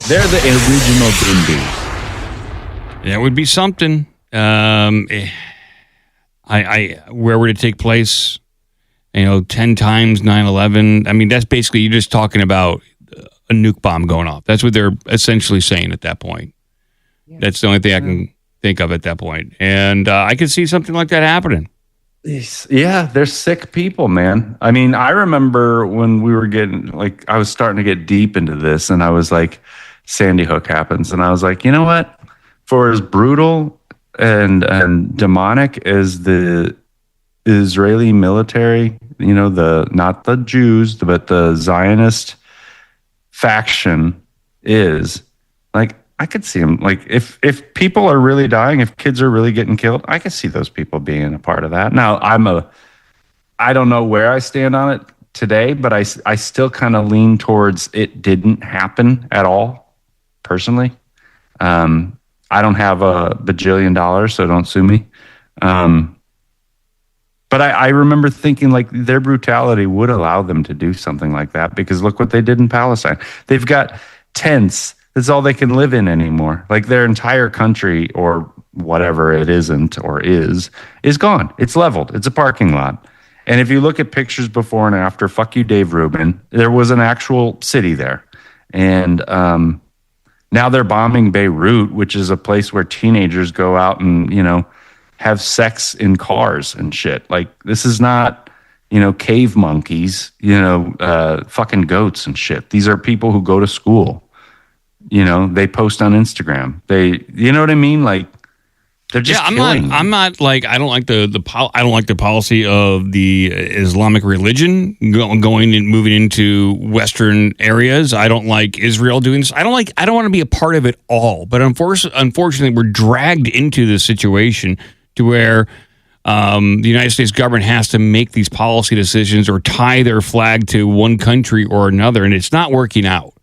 They're the original Dindies. That would be something. Where would it take place? 10 times 9/11. I mean, that's basically, you're just talking about a nuke bomb going off. That's what they're essentially saying at that point. Yeah. That's the only thing I can think of at that point. And I could see something like that happening. Yeah, they're sick people, man. I mean, I remember when we were I was starting to get deep into this, and I was like, Sandy Hook happens, and I was like, you know what? For as brutal and demonic as the Israeli military, not the Jews, but the Zionist faction is, like, I could see them, like, if people are really dying, if kids are really getting killed, I could see those people being a part of that. Now, I don't know where I stand on it today, but I still kind of lean towards it didn't happen at all, personally. I don't have a bajillion dollars, so don't sue me. But I remember thinking, like, their brutality would allow them to do something like that, because look what they did in Palestine. They've got tents. That's all they can live in anymore. Like, their entire country, or whatever it isn't or is gone. It's leveled. It's a parking lot. And if you look at pictures before and after, fuck you, Dave Rubin, there was an actual city there. And now they're bombing Beirut, which is a place where teenagers go out and, have sex in cars and shit. Like, this is not, cave monkeys, fucking goats and shit. These are people who go to school. They post on Instagram. You know what I mean? Like, they're just killing. I'm not like, I don't like the policy of the Islamic religion going and moving into Western areas. I don't like Israel doing this. I don't want to be a part of it all. But unfortunately, we're dragged into this situation to where the United States government has to make these policy decisions or tie their flag to one country or another, and it's not working out.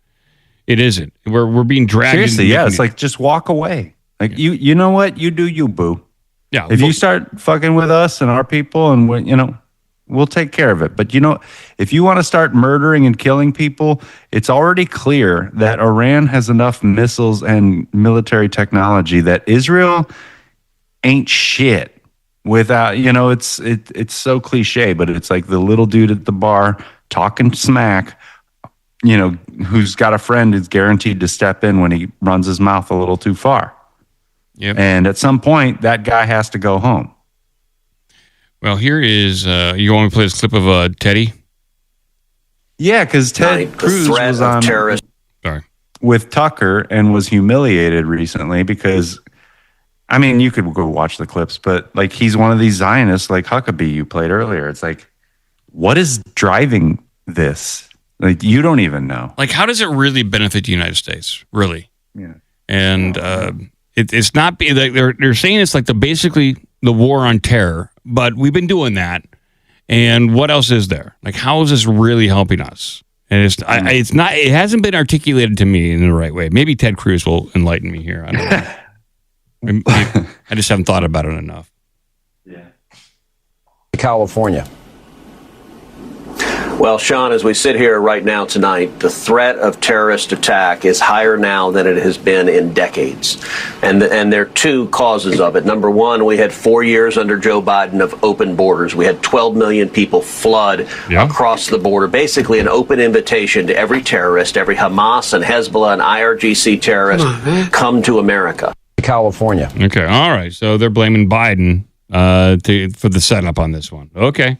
It isn't. We're being dragged. Seriously, yeah. It's like, just walk away. Like, you know what? You do you, boo. Yeah. If you start fucking with us and our people, and we'll take care of it. But if you want to start murdering and killing people, it's already clear that Iran has enough missiles and military technology that Israel ain't shit without, it's so cliche, but it's like the little dude at the bar talking smack, who's got a friend who's guaranteed to step in when he runs his mouth a little too far. Yep. And at some point, that guy has to go home. Well, here is, you want me to play this clip of Teddy? Yeah, because Ted Cruz was on with Tucker and was humiliated recently because, I mean, you could go watch the clips, but like, he's one of these Zionists like Huckabee you played earlier. It's like, what is driving this? Like, you don't even know. Like, how does it really benefit the United States? Really? Yeah. And it's not, they're saying it's like basically the war on terror, but we've been doing that. And what else is there? Like, how is this really helping us? And it's not, it hasn't been articulated to me in the right way. Maybe Ted Cruz will enlighten me here. I don't know. I just haven't thought about it enough. Yeah. California. Well, Sean, as we sit here right now tonight, the threat of terrorist attack is higher now than it has been in decades. And there are two causes of it. Number one, we had 4 years under Joe Biden of open borders. We had 12 million people flood across the border, basically an open invitation to every terrorist, every Hamas and Hezbollah and IRGC terrorist, come to America. California. Okay, all right. So they're blaming Biden for the setup on this one. Okay.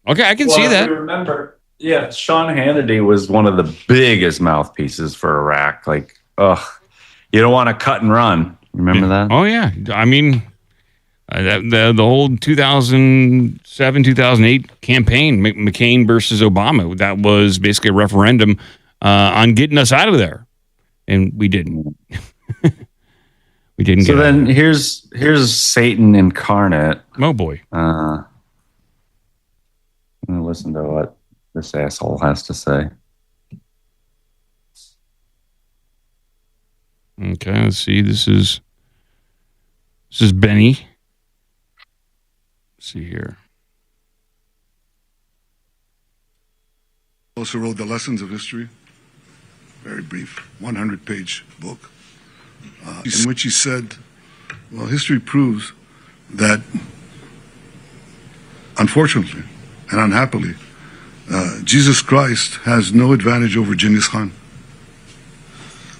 Okay, I can see that. Remember, Sean Hannity was one of the biggest mouthpieces for Iraq. Like, you don't want to cut and run. Remember that? Oh, yeah. I mean, the whole 2007, 2008 campaign, McCain versus Obama, that was basically a referendum on getting us out of there. And we didn't. we didn't So get. then here's Satan incarnate. Oh boy. I'm gonna listen to what this asshole has to say. Okay, let's see. This is Benny. Let's see here. Also wrote The Lessons of History, very brief, 100-page book, in which he said, well, history proves that, unfortunately and unhappily, Jesus Christ has no advantage over Genghis Khan.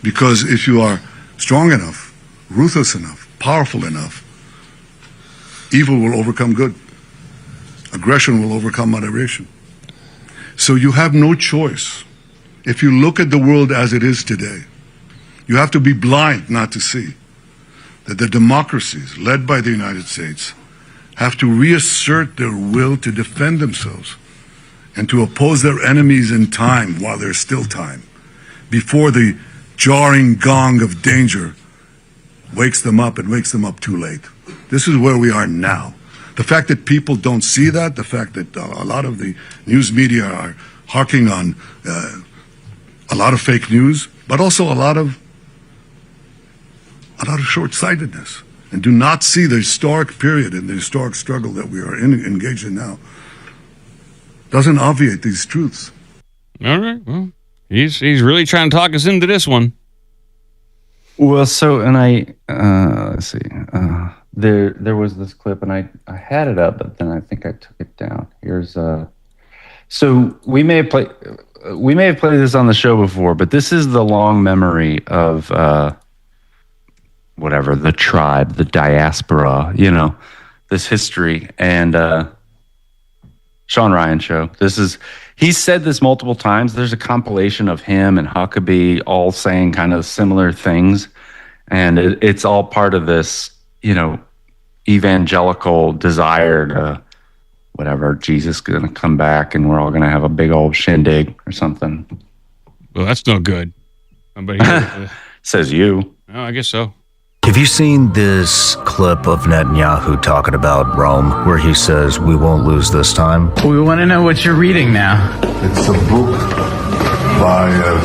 Because if you are strong enough, ruthless enough, powerful enough, evil will overcome good. Aggression will overcome moderation. So you have no choice. If you look at the world as it is today, you have to be blind not to see that the democracies led by the United States have to reassert their will to defend themselves and to oppose their enemies in time while there's still time, before the jarring gong of danger wakes them up and wakes them up too late. This is where we are now. The fact that people don't see that, the fact that a lot of the news media are harking on a lot of fake news, but also a lot of short-sightedness, and do not see the historic period and the historic struggle that we are engaged in now, doesn't obviate these truths. All right. Well, he's really trying to talk us into this one. Well, so, and let's see, there was this clip, and I had it up, but then I think I took it down. Here's so we may have played this on the show before, but this is the long memory of whatever, the tribe, the diaspora, this history, and Sean Ryan show. He's said this multiple times. There's a compilation of him and Huckabee all saying kind of similar things. And it's all part of this, evangelical desire to, whatever, Jesus is going to come back and we're all going to have a big old shindig or something. Well, that's no good. Says you. Oh, I guess so. Have you seen this clip of Netanyahu talking about Rome where he says, we won't lose this time? We want to know what you're reading now. It's a book by a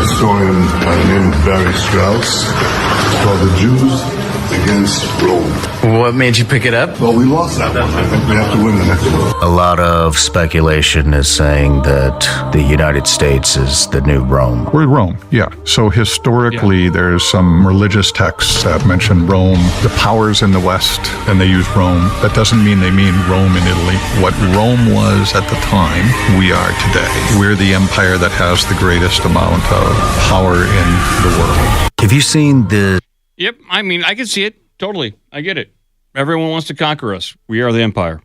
historian by the name of Barry Strauss. It's called The Jews Against Rome. What made you pick it up? Well, we lost that one. I think we have to win the next one. A lot of speculation is saying that the United States is the new Rome. We're Rome, yeah. So historically, there's some religious texts that mention Rome, the powers in the West, and they use Rome. That doesn't mean they mean Rome in Italy. What Rome was at the time, we are today. We're the empire that has the greatest amount of power in the world. Have you seen the... Yep, I mean, I can see it. Totally. I get it. Everyone wants to conquer us. We are the empire.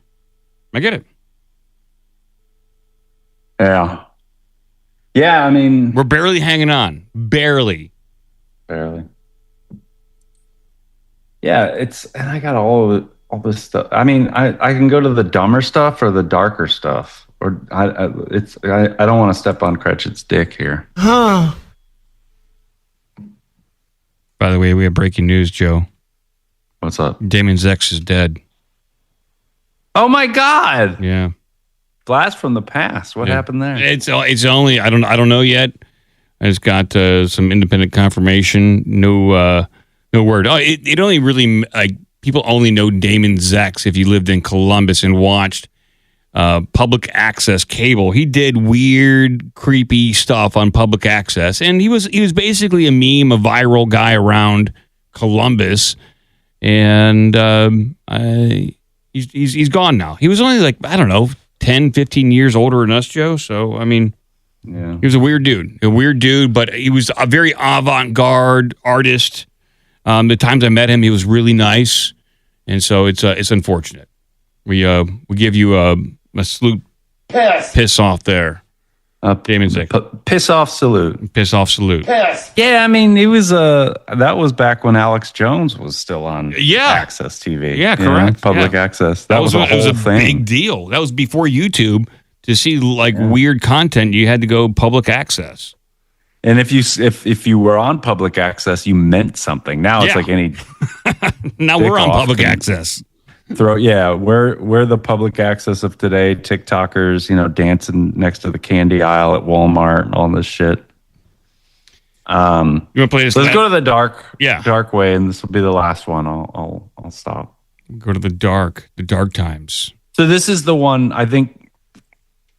I get it. Yeah. Yeah, I mean... We're barely hanging on. Barely. Yeah, and I got all this stuff. I mean, I can go to the dumber stuff or the darker stuff. Or I don't want to step on Cratchit's dick here. Huh. By the way, we have breaking news, Joe. What's up? Damon Zex is dead. Oh my God! Yeah. Blast from the past. What happened there? It's only I don't know yet. I just got some independent confirmation. No word. Oh, it only really people only know Damon Zex if you lived in Columbus and watched public access cable. He did weird, creepy stuff on public access, and he was basically a meme, a viral guy around Columbus, and he's gone now. He was only like, I don't know, 10, 15 years older than us, Joe. So I mean, yeah, he was a weird dude, but he was a very avant-garde artist. The times I met him, he was really nice, and so it's unfortunate. We give you a salute. Piss off there. Damon Zex. Piss off salute. Piss off salute. Piss. Yeah, I mean, it was that was back when Alex Jones was still on Access TV. Yeah, correct. Public access. That was a whole thing. Big deal. That was before YouTube. To see weird content, you had to go public access. And if you were on public access, you meant something. Now it's like any. Now we're on public access. We're the public access of today. TikTokers, dancing next to the candy aisle at Walmart and all this shit. You want to play this? Let's go to the dark way, and this will be the last one. I'll stop. Go to the dark times. So this is the one I think.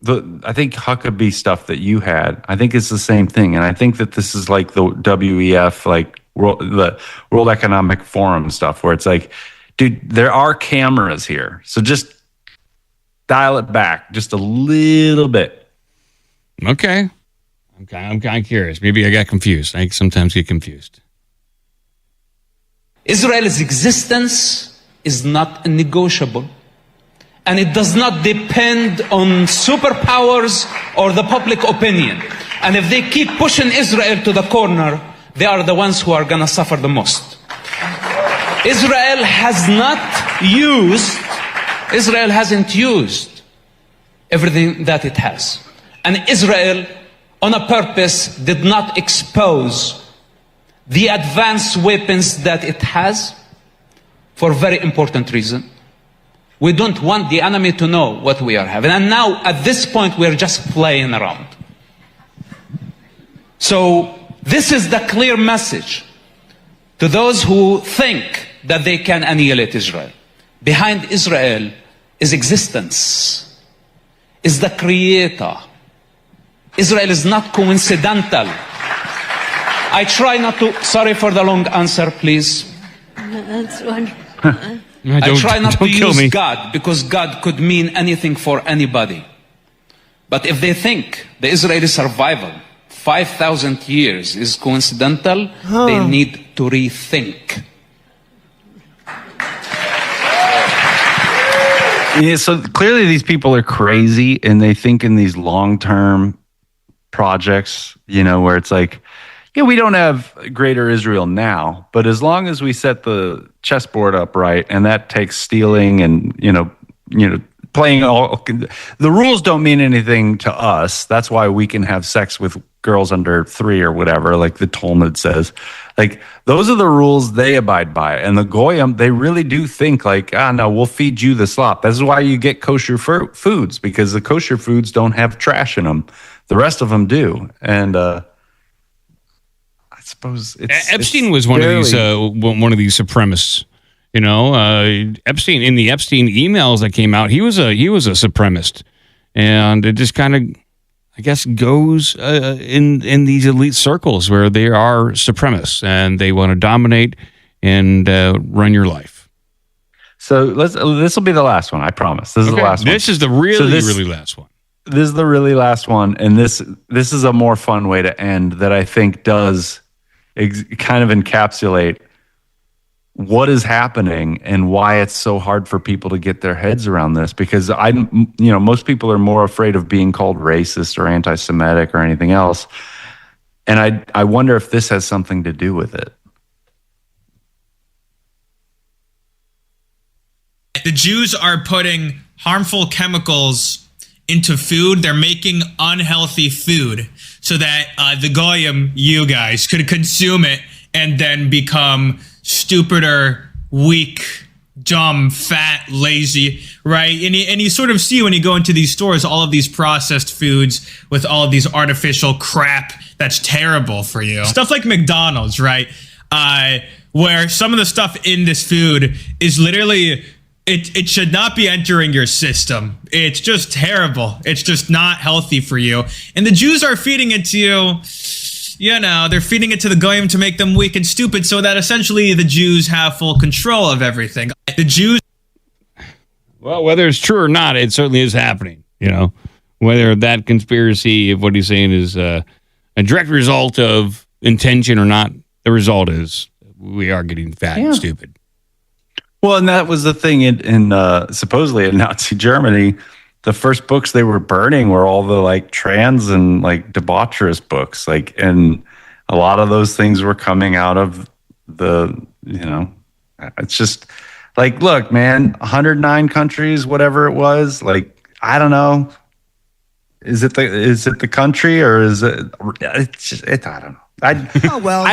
I think Huckabee stuff that you had, I think it's the same thing, and I think that this is like the WEF, like the World Economic Forum stuff, where it's like, dude, there are cameras here, so just dial it back just a little bit. Okay, I'm kind of curious. Maybe I got confused. I sometimes get confused. Israel's existence is not negotiable. And it does not depend on superpowers or the public opinion. And if they keep pushing Israel to the corner, they are the ones who are going to suffer the most. Israel hasn't used everything that it has. And Israel, on a purpose, did not expose the advanced weapons that it has for a very important reason. We don't want the enemy to know what we are having. And now, at this point, we're just playing around. So, this is the clear message to those who think that they can annihilate Israel. Behind Israel is existence, is the creator. Israel is not coincidental. I try not to, sorry for the long answer, please. That's wonderful. I try not to use God, because God could mean anything for anybody. But if they think the Israeli survival, 5,000 years, is coincidental, they need to rethink. Yeah, so clearly these people are crazy, and they think in these long-term projects, where it's like, yeah, we don't have greater Israel now, but as long as we set the chessboard up right, and that takes stealing and, playing all, the rules don't mean anything to us. That's why we can have sex with girls under 3 or whatever, like the Talmud says. Like, those are the rules they abide by. And the Goyim, they really do think like, no, we'll feed you the slop. This is why you get kosher foods, because the kosher foods don't have trash in them. The rest of them do. And, I suppose Epstein was one of these supremacists. Epstein, in the Epstein emails that came out, he was a supremacist, and it just kind of, I guess, goes in these elite circles where they are supremacists and they want to dominate and run your life. So this will be the last one, I promise. This is the last one. This is the really last one. This is the really last one, and this is a more fun way to end that I think does kind of encapsulate what is happening and why it's so hard for people to get their heads around this, because most people are more afraid of being called racist or anti-Semitic or anything else. And I wonder if this has something to do with it. The Jews are putting harmful chemicals into food. They're making unhealthy food so that the Goyim, you guys, could consume it and then become stupider, weak, dumb, fat, lazy, right? And you sort of see when you go into these stores, all of these processed foods with all of these artificial crap that's terrible for you. Stuff like McDonald's, right? Where some of the stuff in this food is literally... It should not be entering your system. It's just terrible. It's just not healthy for you. And the Jews are feeding it to you. They're feeding it to the Goyim to make them weak and stupid so that essentially the Jews have full control of everything. The Jews... Well, whether it's true or not, it certainly is happening. Whether that conspiracy of what he's saying is a direct result of intention or not, the result is we are getting fat and stupid. Well, and that was the thing in supposedly in Nazi Germany. The first books they were burning were all the like trans and like debaucherous books. And a lot of those things were coming out of it's just like, look, man, 109 countries, whatever it was. Like, I don't know. Is it the country or is it? It's just, I don't know. I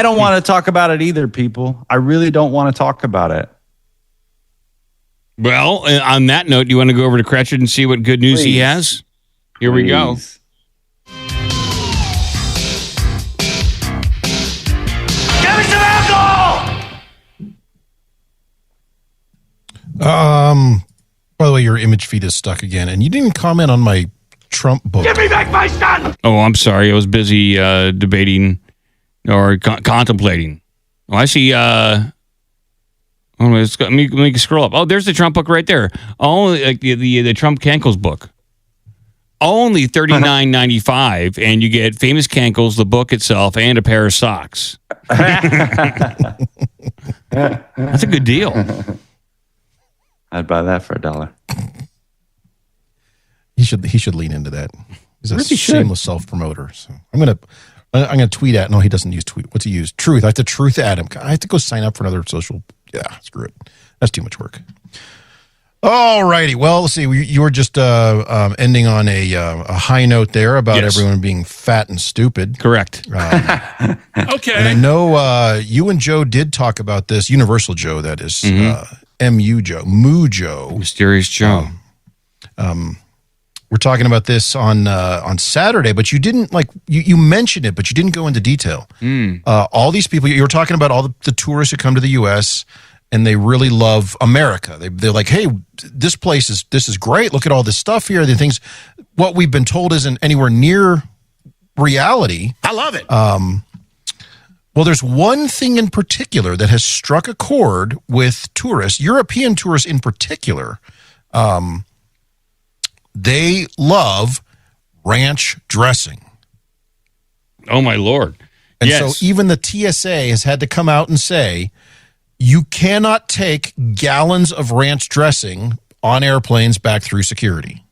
don't want to talk about it either, people. I really don't want to talk about it. Well, on that note, do you want to go over to Cratchit and see what good news he has? Here we go. Give me some alcohol! By the way, your image feed is stuck again, and you didn't comment on my Trump book. Give me back my son! Oh, I'm sorry. I was busy debating or contemplating. Oh, I see. Let me scroll up. Oh, there's the Trump book right there. Only like the Trump Cankles book. Only $39.95, and you get famous Cankles, the book itself, and a pair of socks. That's a good deal. I'd buy that for $1. He should lean into that. He's a shameless self-promoter. So I'm gonna tweet at. No, he doesn't use tweet. What's he use? Truth. I have to truth at him. I have to go sign up for another social. Yeah, screw it. That's too much work. All righty. Well, let's see. You were just ending on a high note there about everyone being fat and stupid. Correct. Okay. And I know you and Joe did talk about this. Universal Joe, that is. MU Joe. Moo Joe. Mysterious Joe. We're talking about this on Saturday, but you didn't you mentioned it, but you didn't go into detail. All these people, you were talking about all the tourists who come to the U.S. and they really love America. They're like, hey, this is great. Look at all this stuff here. The things, what we've been told isn't anywhere near reality. I love it. Well, there's one thing in particular that has struck a chord with tourists, European tourists in particular. They love ranch dressing. Oh, my Lord. And so even the TSA has had to come out and say, you cannot take gallons of ranch dressing on airplanes back through security.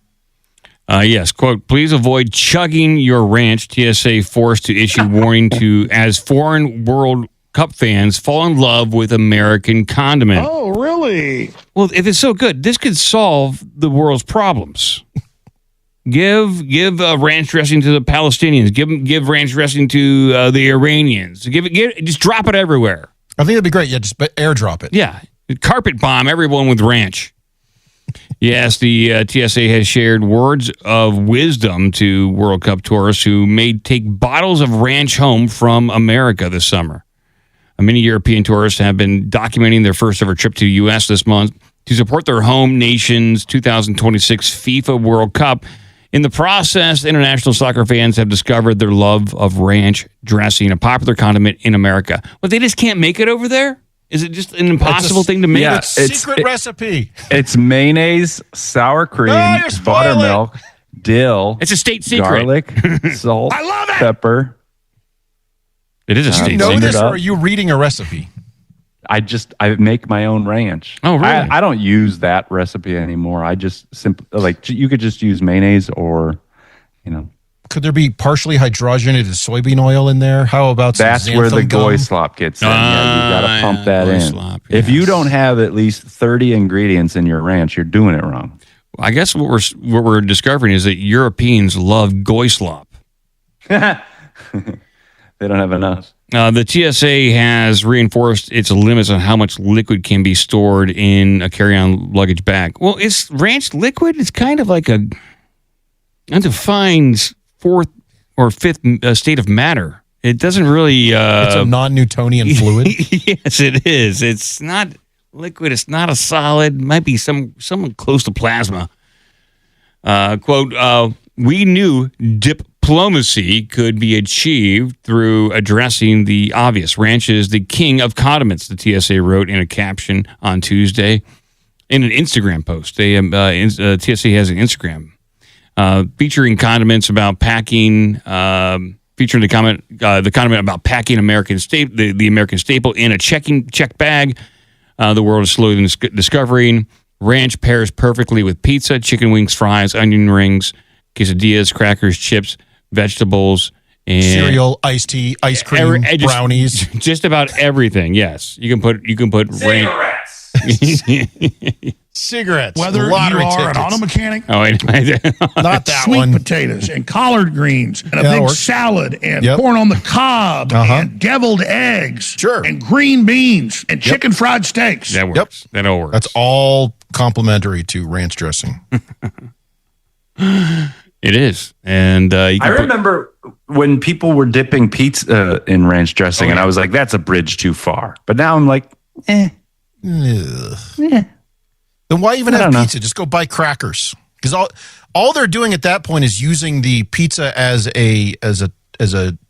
Yes, quote, please avoid chugging your ranch. TSA forced to issue warning to as foreign World Cup fans fall in love with American condiment. Oh, really? Well, if it's so good, this could solve the world's problems. Give ranch dressing to the Palestinians. Give ranch dressing to the Iranians. Just drop it everywhere. I think that'd be great. Yeah, just airdrop it. Yeah, carpet bomb everyone with ranch. Yes, the TSA has shared words of wisdom to World Cup tourists who may take bottles of ranch home from America this summer. Many European tourists have been documenting their first ever trip to the U.S. this month to support their home nation's 2026 FIFA World Cup. In the process, international soccer fans have discovered their love of ranch dressing, a popular condiment in America. But they just can't make it over there? Is it just an impossible thing to make? Yeah, it's a secret recipe. It's mayonnaise, sour cream, buttermilk, dill. It's a state secret. Garlic, salt, I love it. pepper. It is a state secret. secret. This, or are you reading a recipe? I make my own ranch. Oh, really? I don't use that recipe anymore. I just simply you could just use mayonnaise or, Could there be partially hydrogenated soybean oil in there? How about some that's where the xanthan gum? goy slop gets in. Yeah, you got to pump that in. Slop, If you don't have at least 30 ingredients in your ranch, you're doing it wrong. I guess what we're discovering is that Europeans love goy slop. They don't have enough. The TSA has reinforced its limits on how much liquid can be stored in a carry-on luggage bag. Well, is ranch liquid? It's kind of like a undefined fourth or fifth state of matter. It doesn't really... it's a non-Newtonian fluid? Yes, it is. It's not liquid. It's not a solid. It might be somewhat close to plasma. Quote, we knew diplomacy could be achieved through addressing the obvious. Ranch is the king of condiments, the TSA wrote in a caption on Tuesday in an Instagram post. TSA has an Instagram featuring condiments about packing, featuring the condiment about packing the American staple in a check bag. The world is slowly discovering ranch pairs perfectly with pizza, chicken wings, fries, onion rings, quesadillas, crackers, chips, vegetables, and cereal, iced tea, ice cream, brownies, just about everything. Yes, you can put ranch. Cigarettes. Whether you lottery are tickets. an auto mechanic, Oh, wait. Not that sweet one. potatoes and collard greens and a Yeah, big that works. salad and Yep. corn on the cob Uh-huh. and deviled eggs Sure. and green beans and chicken fried steaks. That works. That all works. That's all complimentary to ranch dressing. It is. And I remember when people were dipping pizza in ranch dressing, and I was like, that's a bridge too far. But now I'm like, Ugh. Then why even have pizza? Just go buy crackers. Because all they're doing at that point is using the pizza as a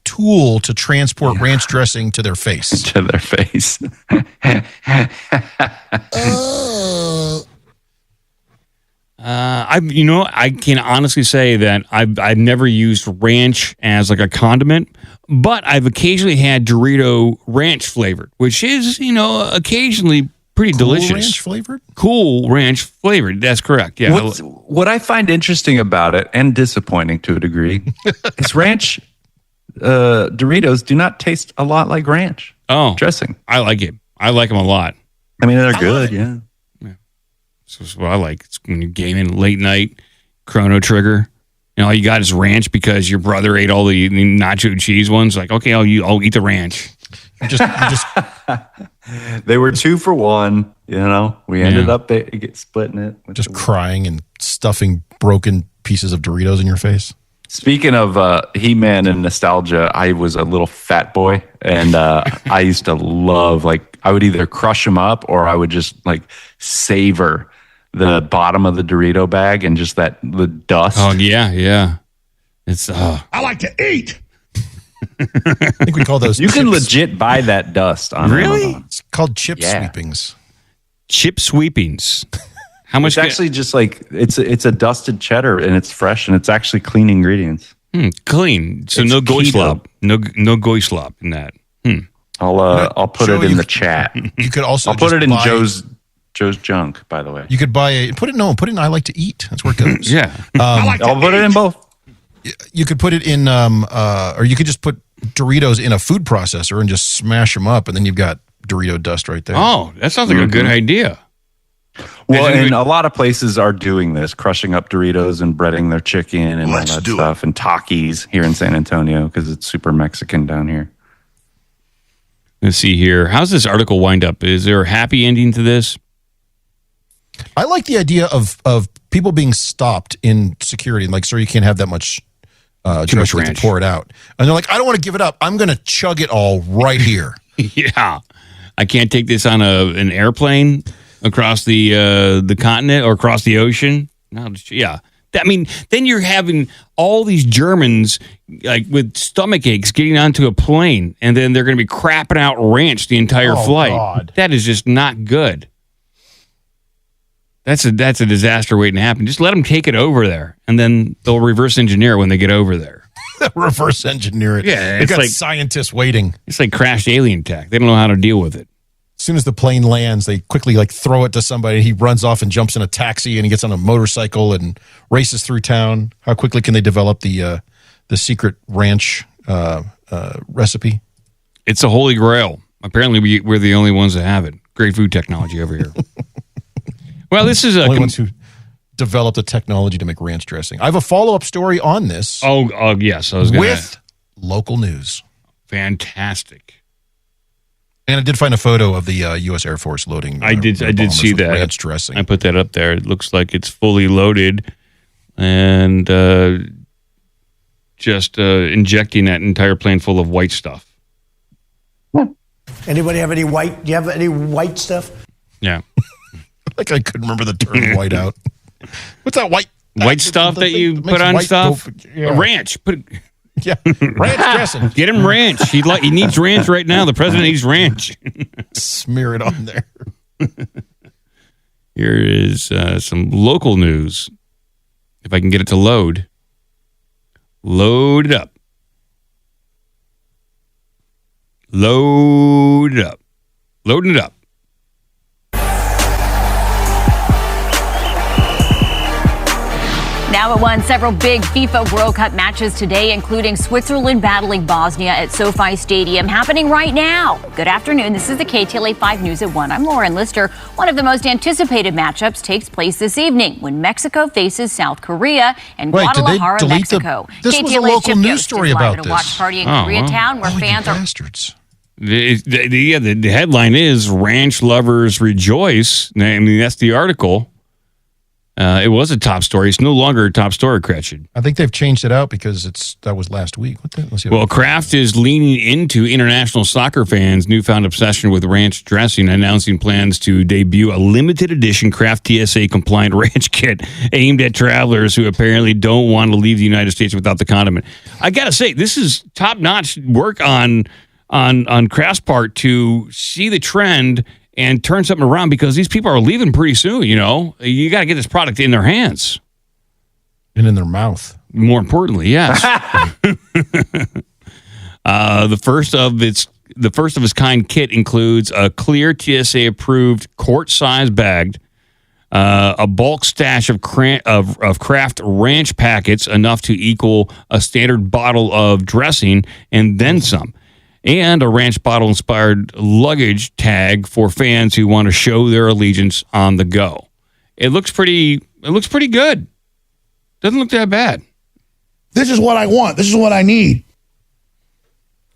tool to transport ranch dressing to their face. To their face. I can honestly say that I've never used ranch as like a condiment, but I've occasionally had Dorito ranch flavored, which is, occasionally pretty delicious. Ranch flavored? Cool ranch flavored. That's correct. Yeah. What I find interesting about it, and disappointing to a degree, is ranch Doritos do not taste a lot like ranch dressing. I like it. I like them a lot. I mean, they're good, yeah. So that's what I like. It's when you're gaming late night, Chrono Trigger. All you got is ranch because your brother ate all the nacho cheese ones. Like, okay, I'll eat the ranch. They were 2 for $1. We ended up splitting it. Just crying and stuffing broken pieces of Doritos in your face. Speaking of He-Man and nostalgia, I was a little fat boy, and I used to love, I would either crush them up or I would just savor the bottom of the Dorito bag and just the dust. Oh yeah. It's I like to eat. I think we call those. You can legit buy that dust on Amazon. It's called chip sweepings. Chip sweepings. How much? It's actually just it's a dusted cheddar, and it's fresh, and it's actually clean ingredients. Clean. So It's no goy keto. slop. No goy slop in that. I'll put it in the chat. You could also I'll put just it in buy- Joe's junk, by the way. You could buy put it in I like to eat. That's where it goes. Yeah. I'll put it in both. You could put it in or you could just put Doritos in a food processor and just smash them up, and then you've got Dorito dust right there. Oh, that sounds like a good idea. Well, and a lot of places are doing this, crushing up Doritos and breading their chicken and all that stuff, and Takis here in San Antonio because it's super Mexican down here. Let's see here. How's this article wind up? Is there a happy ending to this? I like the idea of people being stopped in security, sir, you can't have that much Too much dressing to ranch. pour it out. And they're like, I don't want to give it up. I'm going to chug it all right here. Yeah. I can't take this on an airplane across the continent or across the ocean. No, yeah. Then you're having all these Germans with stomach aches getting onto a plane, and then they're going to be crapping out ranch the entire flight. God. That is just not good. That's a disaster waiting to happen. Just let them take it over there, and then they'll reverse engineer when they get over there. Reverse engineer it. Yeah, They've it's got like- scientists waiting. It's like crashed alien tech. They don't know how to deal with it. As soon as the plane lands, they quickly throw it to somebody. He runs off and jumps in a taxi, and he gets on a motorcycle and races through town. How quickly can they develop the secret ranch recipe? It's a holy grail. Apparently, we're the only ones that have it. Great food technology over here. Well, this is only ones who developed the technology to make ranch dressing. I have a follow-up story on this. Oh yes, I was going with local news. Fantastic. And I did find a photo of the U.S. Air Force loading. I did see that. Ranch dressing. I put that up there. It looks like it's fully loaded, and just injecting that entire plane full of white stuff. Anybody have any white? Do you have any white stuff? Yeah. I couldn't remember the term white out. What's that white stuff that you that put makes on white stuff? dope? Yeah. Ranch. Yeah, ranch dressing. Get him ranch. He needs ranch right now. The president needs ranch. Smear it on there. Here is some local news. If I can get it to load. Load it up. Load it up. Loading it up. Now it won several big FIFA World Cup matches today, including Switzerland battling Bosnia at SoFi Stadium, happening right now. Good afternoon. This is the KTLA 5 News at 1. I'm Lauren Lister. One of the most anticipated matchups takes place this evening when Mexico faces South Korea in Guadalajara, Mexico. This was a local news story about this. At a watch party in Koreatown where fans are... Bastards. The headline is Ranch Lovers Rejoice. I mean, that's the article. It was a top story. It's no longer a top story, Gretchen. I think they've changed it out because that was last week. Well, Kraft is leaning into international soccer fans' newfound obsession with ranch dressing, announcing plans to debut a limited edition Kraft TSA compliant ranch kit aimed at travelers who apparently don't want to leave the United States without the condiment. I gotta say, this is top notch work on Kraft's part to see the trend and turn something around, because these people are leaving pretty soon, you know. You got to get this product in their hands. And in their mouth. More importantly, yes. The first of its kind kit includes a clear TSA-approved quart-sized bag, a bulk stash of Kraft ranch packets, enough to equal a standard bottle of dressing, and then some. And a ranch bottle-inspired luggage tag for fans who want to show their allegiance on the go. It looks pretty good. Doesn't look that bad. This is what I want. This is what I need.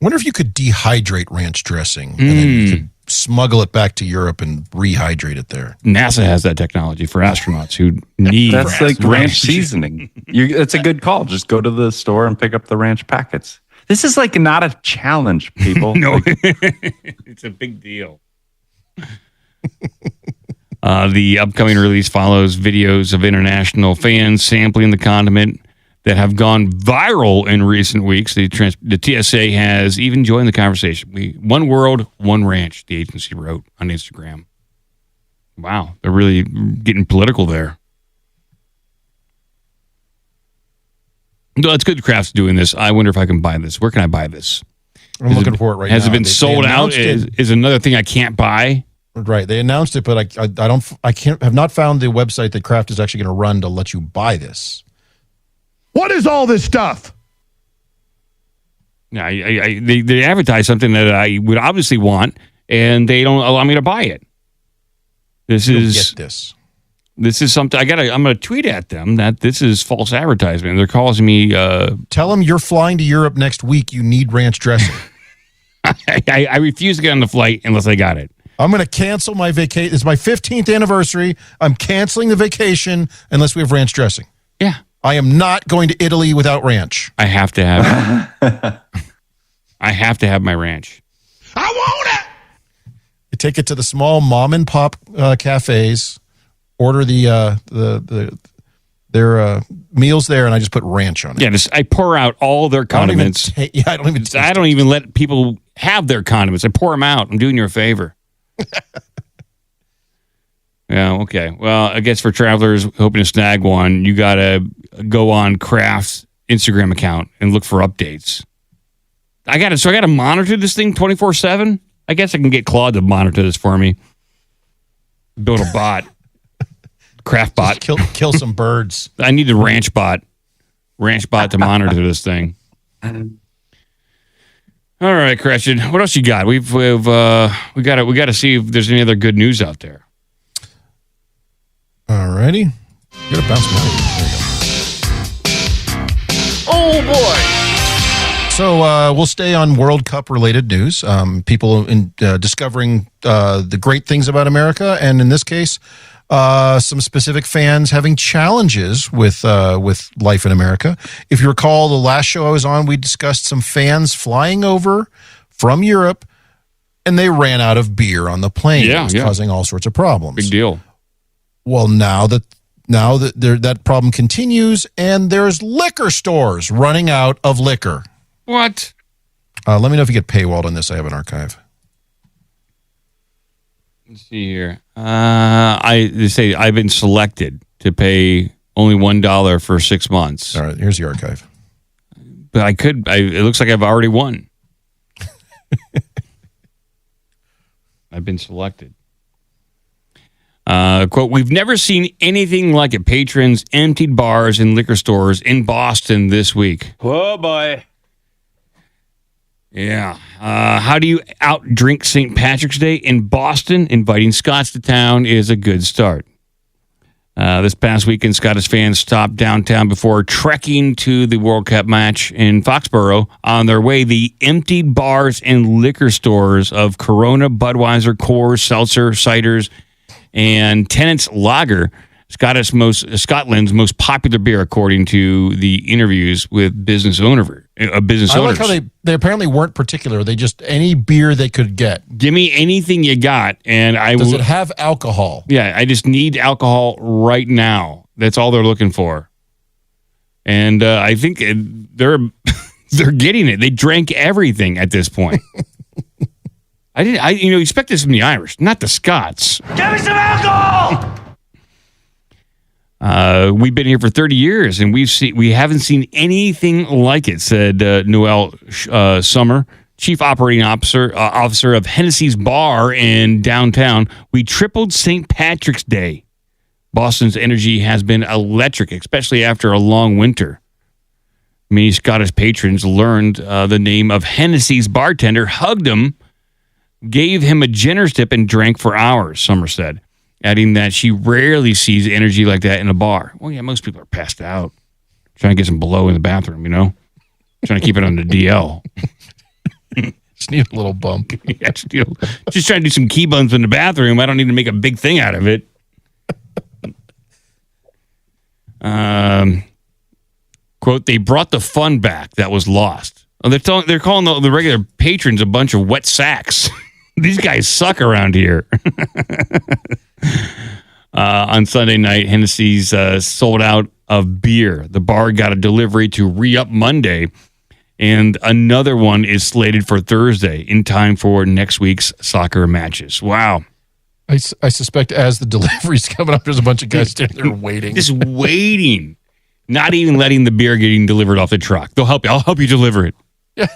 I wonder if you could dehydrate ranch dressing and then you could smuggle it back to Europe and rehydrate it there. NASA has that technology for astronauts who need That's like ranch seasoning. It's a good call. Just go to the store and pick up the ranch packets. This is like not a challenge, people. No, it's a big deal. The upcoming release follows videos of international fans sampling the condiment that have gone viral in recent weeks. The TSA has even joined the conversation. One world, one ranch, the agency wrote on Instagram. Wow, they're really getting political there. No, it's good Kraft's doing this. I wonder if I can buy this. Where can I buy this? I'm looking for it right now. Has it been sold out? Is another thing I can't buy? Right. They announced it, but I have not found the website that Kraft is actually going to run to let you buy this. What is all this stuff? Yeah, they advertise something that I would obviously want, and they don't allow me to buy it. Get this. This is something I'm going to tweet at them that this is false advertisement. They're causing me. Tell them you're flying to Europe next week. You need ranch dressing. I refuse to get on the flight unless I got it. I'm going to cancel my vacation. It's my 15th anniversary. I'm canceling the vacation unless we have ranch dressing. Yeah. I am not going to Italy without ranch. I have to have it. I have to have my ranch. I want it. You take it to the small mom and pop cafes. Order their meals there, and I just put ranch on it. Yeah, I pour out all their condiments. I don't even let people have their condiments. I pour them out. I'm doing you a favor. Yeah, okay. Well, I guess for travelers hoping to snag one, you got to go on Kraft's Instagram account and look for updates. I got to monitor this thing 24/7. I guess I can get Claude to monitor this for me. Build a bot. Kraft bot. Kill some birds. I need a ranch bot to monitor this thing. All right, Gretchen. What else you got? We got to see if there's any other good news out there. All righty. You got to bounce money. Oh boy. So we'll stay on World Cup related news. People discovering the great things about America, and in this case, some specific fans having challenges with life in America. If you recall, the last show I was on, we discussed some fans flying over from Europe, and they ran out of beer on the plane. Yeah, it was causing all sorts of problems. Big deal. Well, now that that problem continues, and there's liquor stores running out of liquor. What? Let me know if you get paywalled on this. I have an archive. Let's see here. They say I've been selected to pay only $1 for 6 months. All right, here's the archive. But it looks like I've already won. I've been selected. Quote, we've never seen anything like it. Patrons emptied bars and liquor stores in Boston this week. Oh, boy. Yeah. How do you outdrink St. Patrick's Day in Boston? Inviting Scots to town is a good start. This past weekend, Scottish fans stopped downtown before trekking to the World Cup match in Foxborough. On their way, they emptied bars and liquor stores of Corona, Budweiser, Coors, Seltzer, ciders, and Tennent's Lager, Scotland's most popular beer, according to the interviews with business owners. I like how they apparently weren't particular. They just, any beer they could get. Give me anything you got, and I will. Does it have alcohol? Yeah, I just need alcohol right now. That's all they're looking for. And I think they're getting it. They drank everything at this point. You expect this from the Irish, not the Scots. Give me some alcohol! We've been here for 30 years, and we haven't seen anything like it, said Noel Summer, Chief Operating Officer of Hennessy's Bar in downtown. We tripled St. Patrick's Day. Boston's energy has been electric, especially after a long winter. Many Scottish patrons learned the name of Hennessy's bartender, hugged him, gave him a generous tip, and drank for hours, Summer said, adding that she rarely sees energy like that in a bar. Well, yeah, most people are passed out, trying to get some blow in the bathroom, trying to keep it on the DL. Just need a little bump. Yeah, just trying to do some key buns in the bathroom. I don't need to make a big thing out of it. Quote, they brought the fun back that was lost. Oh, they're calling the regular patrons a bunch of wet sacks. These guys suck around here. On Sunday night, Hennessy's sold out of beer. The bar got a delivery to re-up Monday, and another one is slated for Thursday in time for next week's soccer matches. Wow. I suspect as the delivery's coming up, there's a bunch of guys standing there waiting. Just waiting. Not even letting the beer getting delivered off the truck. They'll help you. I'll help you deliver it. Yeah.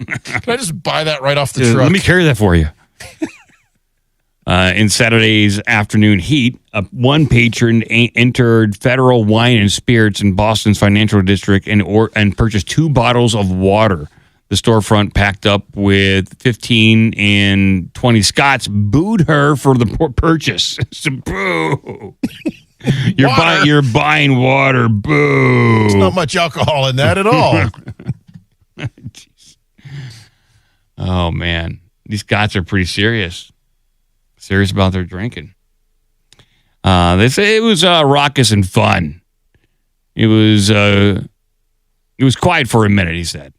Can I just buy that right off the truck? Let me carry that for you. In Saturday's afternoon heat, one patron entered Federal Wine and Spirits in Boston's financial district and purchased 2 bottles of water. The storefront, packed up with 15 and 20 Scots, booed her for the purchase. Boo! You're buying water. Boo! There's not much alcohol in that at all. Oh man, these Scots are pretty serious about their drinking. They say it was raucous and fun. It was quiet for a minute, he said.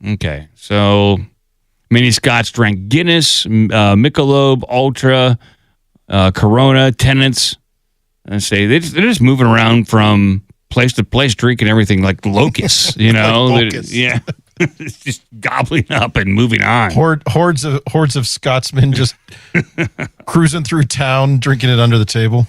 Okay, so many Scots drank Guinness, Michelob Ultra, Corona, Tennent's. And say they're just moving around from place to place, drinking everything like locusts. Like locusts. Yeah. Just gobbling up and moving on. Hordes of Scotsmen just cruising through town, drinking it under the table.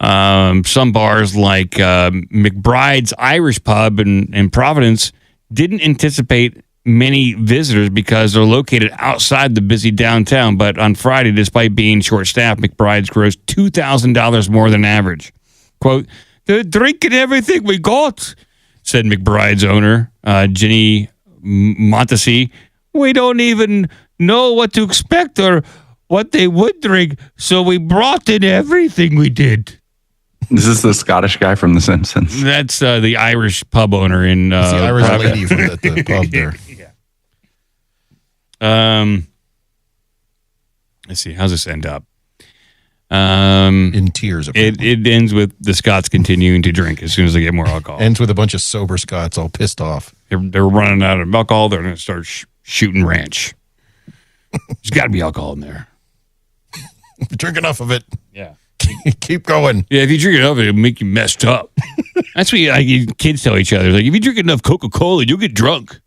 Some bars like McBride's Irish Pub in Providence didn't anticipate many visitors because they're located outside the busy downtown. But on Friday, despite being short-staffed, McBride's grossed $2,000 more than average. Quote, they're drinking everything we got, said McBride's owner, Jenny Montesi. We don't even know what to expect or what they would drink, so we brought in everything we did. Is this the Scottish guy from The Simpsons? That's the Irish pub owner in... It's the Irish lady from the pub there. Yeah. Let's see. How's this end up? In tears. It ends with the Scots continuing to drink as soon as they get more alcohol. Ends with a bunch of sober Scots all pissed off. They're running out of alcohol. They're going to start shooting ranch. There's got to be alcohol in there. Drink enough of it. Yeah. Keep going. Yeah, if you drink enough of it, it'll make you messed up. That's what kids tell each other. Like, if you drink enough Coca-Cola, you'll get drunk.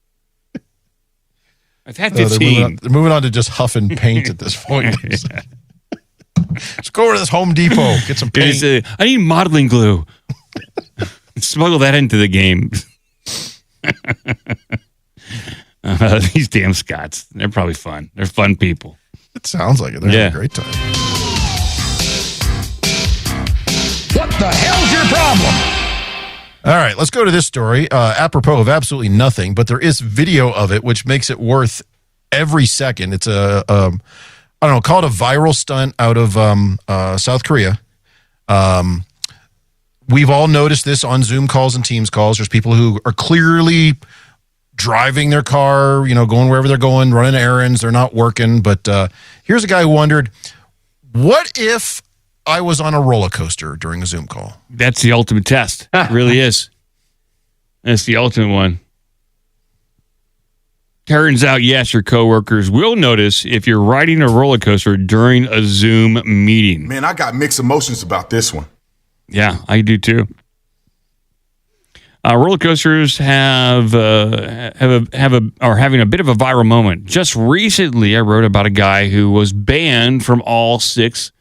I've had 15. They're moving on to just huff and paint at this point. Yeah. Let's go over to this Home Depot. Get some paint. I need modeling glue. Smuggle that into the game. These damn Scots. They're probably fun. They're fun people. It sounds like it. They're having a great time. The hell's your problem? All right, let's go to this story. Apropos of absolutely nothing, but there is video of it, which makes it worth every second. It's I don't know, call it a viral stunt out of South Korea. We've all noticed this on Zoom calls and Teams calls. There's people who are clearly driving their car, going wherever they're going, running errands. They're not working. But here's a guy who wondered, what if I was on a roller coaster during a Zoom call? That's the ultimate test. It really is. That's the ultimate one. Turns out, yes, your coworkers will notice if you're riding a roller coaster during a Zoom meeting. Man, I got mixed emotions about this one. Yeah, I do too. Roller coasters are having a bit of a viral moment. Just recently, I wrote about a guy who was banned from all Six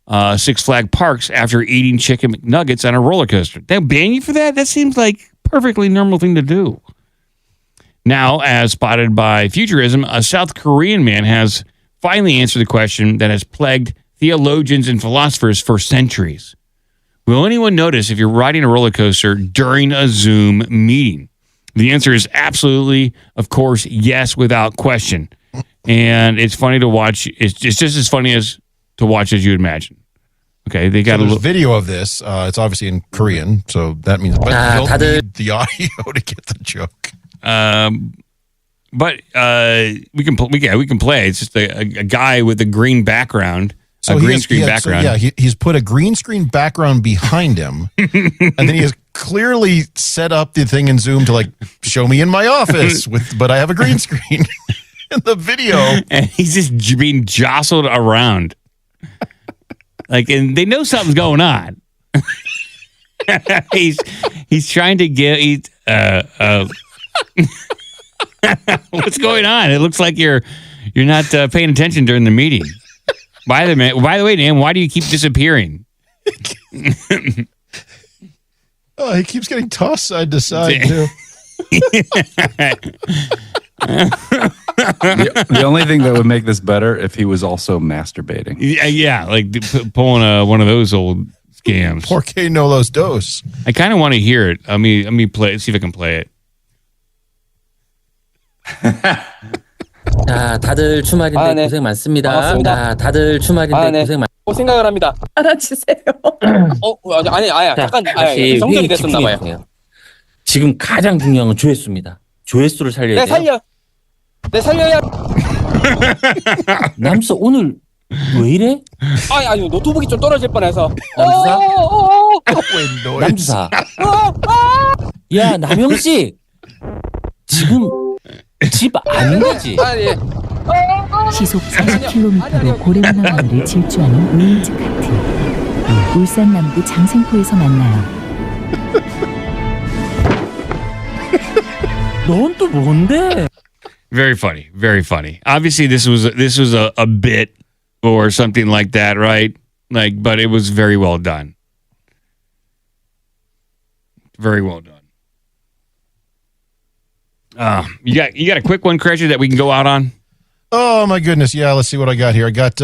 Flag parks after eating chicken McNuggets on a roller coaster. They'll ban you for that? That seems like a perfectly normal thing to do. Now, as spotted by Futurism, a South Korean man has finally answered the question that has plagued theologians and philosophers for centuries. Will anyone notice if you're riding a roller coaster during a Zoom meeting? The answer is absolutely, of course, yes, without question. And it's funny to watch. It's just as funny as to watch as you imagine. Okay, they got a little video of this. It's obviously in Korean, so that means you'll need the audio to get the joke. But we can play. It's just a guy with a green background. So green screen background. So he's put a green screen background behind him, and then he has clearly set up the thing in Zoom to show me in my office but I have a green screen in the video, and he's just being jostled around, and they know something's going on. he's trying to get what's going on? It looks like you're not paying attention during the meeting. By the way, Dan, why do you keep disappearing? Oh, he keeps getting tossed side to side, too. The only thing that would make this better if he was also masturbating. Yeah, pulling one of those old scams. Porque no los dos. I kind of want to hear it. Let me play. See if I can play it. 자, 다들 주말인데 네. 고생 많습니다. 반갑습니다. 자, 다들 주말인데 네. 고생 생각을 합니다. 알아주세요. 잠깐, 다시 정전이 회의 됐었나 봐요. 집중해주세요. 지금 가장 중요한 건 조회수입니다. 조회수를 살려야 돼요. 네, 살려야. 남서 오늘 왜 이래? 아니, 노트북이 좀 떨어질 뻔해서. 남주사. 야, 남영씨. 지금 집 아닌 거지? 예. 시속 40km로 고래문화마을을 질주하는 우인즈 카트. 울산 남구 장생포에서 만나요. 넌 또 뭔데? Very funny, very funny. Obviously, this was a bit or something like that, right? But it was very well done. Very well done. You got a quick one, Cratchit, that we can go out on? Oh my goodness! Yeah, let's see what I got here. I got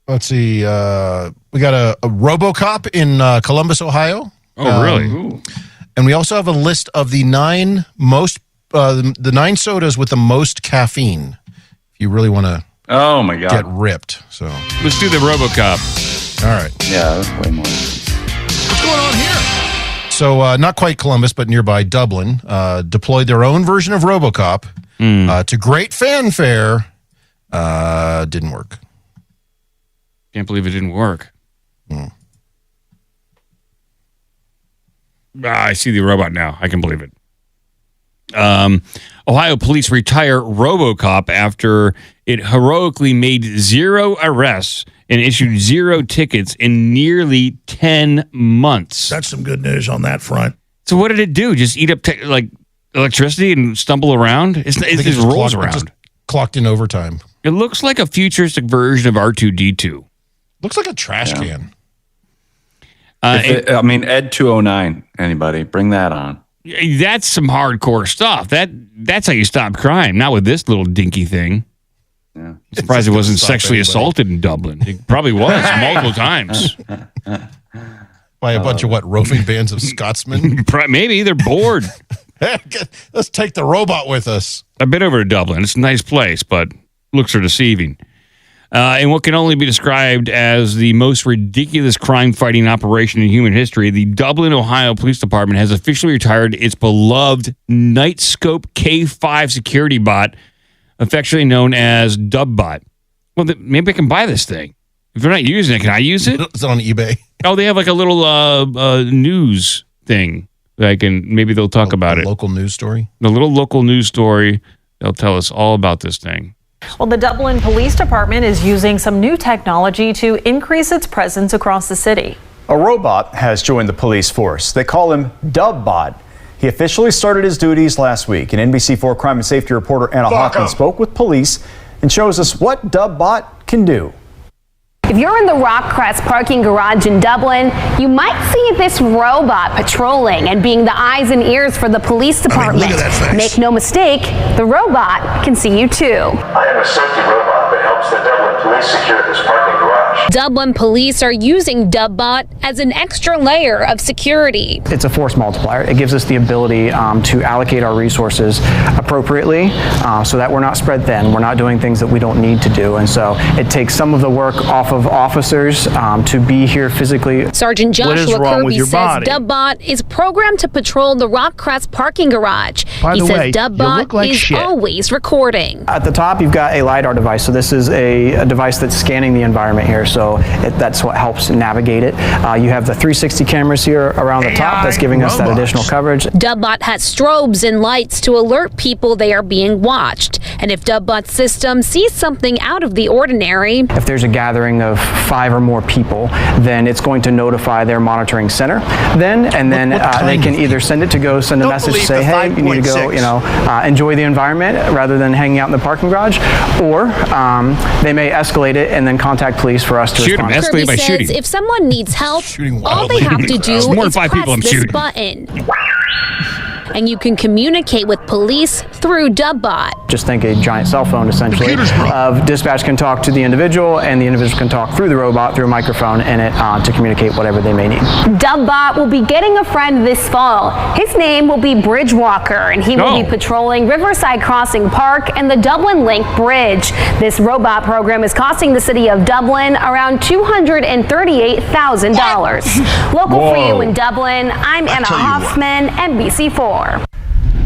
let's see. We got a RoboCop in Columbus, Ohio. Oh, really? Ooh. And we also have a list of the 9 most the 9 sodas with the most caffeine. If you really want to, oh my god, get ripped. So let's do the RoboCop. All right. Yeah, that's way more. What's going on here? So not quite Columbus, but nearby Dublin, deployed their own version of RoboCop to great fanfare. Didn't work. Can't believe it didn't work. I see the robot now. I can believe it. Ohio police retire RoboCop after it heroically made 0 arrests and issued 0 tickets in nearly 10 months. That's some good news on that front. So what did it do? Just eat up electricity and stumble around? It just rolls around. Just clocked in overtime. It looks like a futuristic version of R2-D2. Looks like a trash can. Ed 209. Anybody, bring that on. That's some hardcore stuff. That's how you stop crime. Not with this little dinky thing. Yeah. I'm surprised it wasn't sexually assaulted in Dublin. It probably was multiple times. By a bunch of roving bands of Scotsmen? Maybe they're bored. Let's take the robot with us. I've been over to Dublin. It's a nice place, but looks are deceiving. In what can only be described as the most ridiculous crime-fighting operation in human history, the Dublin, Ohio Police Department has officially retired its beloved Nightscope K5 security bot, affectionately known as DubBot. Well, maybe I can buy this thing. If they're not using it, can I use it? Is it on eBay? Oh, they have like a little news thing that I can. Maybe they'll talk about it. Local news story. The little local news story. They'll tell us all about this thing. Well, the Dublin Police Department is using some new technology to increase its presence across the city. A robot has joined the police force. They call him DubBot. He officially started his duties last week. And NBC4 crime and safety reporter Anna Hoffman spoke with police and shows us what DubBot can do. If you're in the Rockcrest parking garage in Dublin, you might see this robot patrolling and being the eyes and ears for the police department. Look at that face. Make no mistake, the robot can see you too. I am a safety robot that helps the Dublin police secure this parking garage. Dublin police are using DubBot as an extra layer of security. It's a force multiplier. It gives us the ability to allocate our resources appropriately so that we're not spread thin. We're not doing things that we don't need to do. And so it takes some of the work off of officers to be here physically. Sergeant Joshua Kirby says DubBot is programmed to patrol the Rockcrest parking garage. He says DubBot is always recording. At the top, you've got a LiDAR device. So this is a device that's scanning the environment here. So that's what helps navigate it. You have the 360 cameras here around the top. That's giving us that additional coverage. DubBot has strobes and lights to alert people they are being watched. And if DubBot's system sees something out of the ordinary, if there's a gathering of 5 or more people, then it's going to notify their monitoring center. Then they can either send it to go send a message to say, hey, you need to go, enjoy the environment rather than hanging out in the parking garage, or they may escalate it and then contact police for us to respond. Kirby says if someone needs help, all they have to do is press this button. And you can communicate with police through DubBot. Just think a giant cell phone, essentially, of dispatch can talk to the individual, and the individual can talk through the robot, through a microphone in it, to communicate whatever they may need. DubBot will be getting a friend this fall. His name will be Bridgewalker, and he will be patrolling Riverside Crossing Park and the Dublin Link Bridge. This robot program is costing the city of Dublin around $238,000. Local for you in Dublin, I'm Anna Hoffman, NBC4.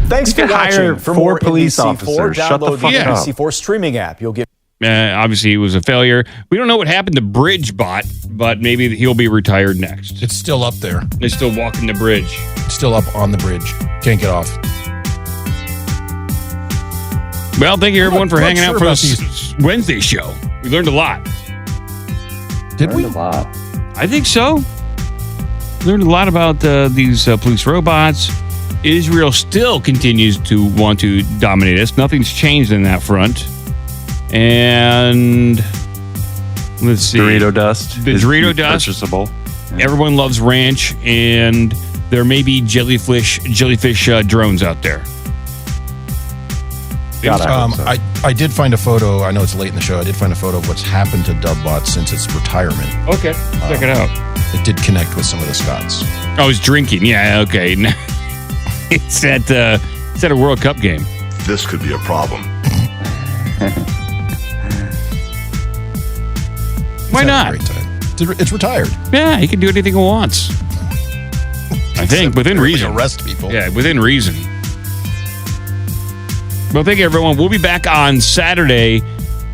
Thanks for watching. For more police officers, shut the fuck up. NBC4 streaming app. You'll get. Obviously, it was a failure. We don't know what happened to Bridgebot, but maybe he'll be retired next. It's still up there. They're still walking the bridge. It's still up on the bridge. Can't get off. Well, thank you everyone for hanging out for this Wednesday show. We learned a lot. Did we? A lot. I think so. Learned a lot about these police robots. Israel still continues to want to dominate us. Nothing's changed in that front. And let's see. Dorito dust. The Dorito dust. Purchasable. Yeah. Everyone loves ranch, and there may be jellyfish drones out there. I did find a photo. I know it's late in the show. I did find a photo of what's happened to DubBot since its retirement. Okay, check it out. It did connect with some of the Scots. Oh, he's drinking. Yeah, okay. It's at a World Cup game. This could be a problem. Why not? It's retired. Yeah, he can do anything he wants. I think within reason. Arrest people. Yeah, within reason. Well, thank you, everyone. We'll be back on Saturday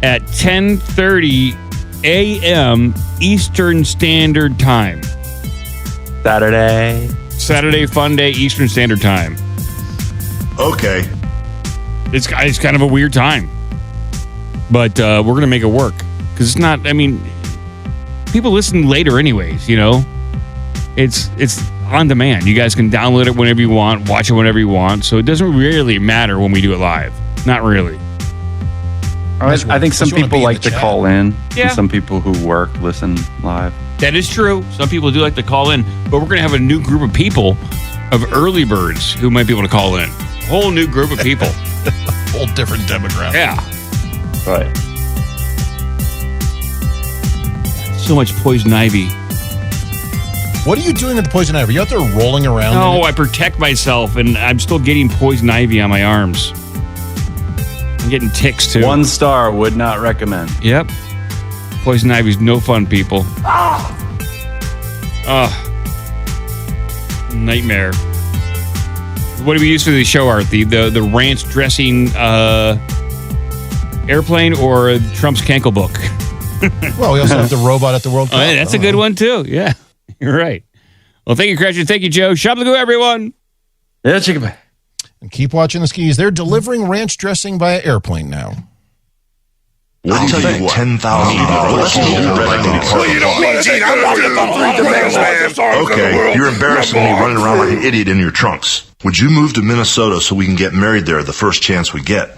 at 10:30 a.m. Eastern Standard Time. Saturday fun day, Eastern Standard Time. Okay. It's kind of a weird time. But we're going to make it work. Because it's not, people listen later anyways, It's on demand. You guys can download it whenever you want, watch it whenever you want. So it doesn't really matter when we do it live. Not really. I think some people like to call in. Yeah. And some people who work listen live. That is true. Some people do like to call in. But we're going to have a new group of people, of early birds, who might be able to call in. A whole new group of people. Whole different demographic. Yeah. Right. So much poison ivy. What are you doing with the poison ivy? Are you out there rolling around? No, I protect myself, and I'm still getting poison ivy on my arms. I'm getting ticks, too. 1 star, would not recommend. Yep. Poison ivy's no fun, people. Nightmare. What do we use for the show art? The ranch dressing airplane or Trump's Cankle book? Well, we also have the robot at the World Cup. Oh, yeah, that's a good one, too. Yeah, you're right. Well, thank you, Cratchit. Thank you, Joe. Shop the Goo, everyone. Yeah, chicken. And keep watching the skis. They're delivering ranch dressing by airplane now. I'll tell you what, $10,000. Well, you don't mean, Gene, I'm walking up on 3 demands, man. Okay, you're embarrassing me running around like an idiot in your trunks. Would you move to Minnesota so we can get married there the first chance we get?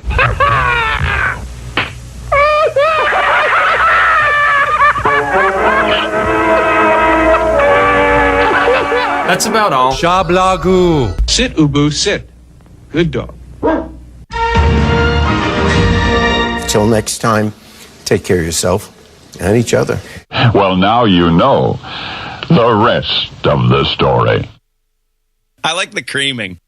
That's about all. Shablagu. Sit, Ubu, sit. Good dog. Till next time, take care of yourself and each other. Well, now you know the rest of the story. I like the creaming.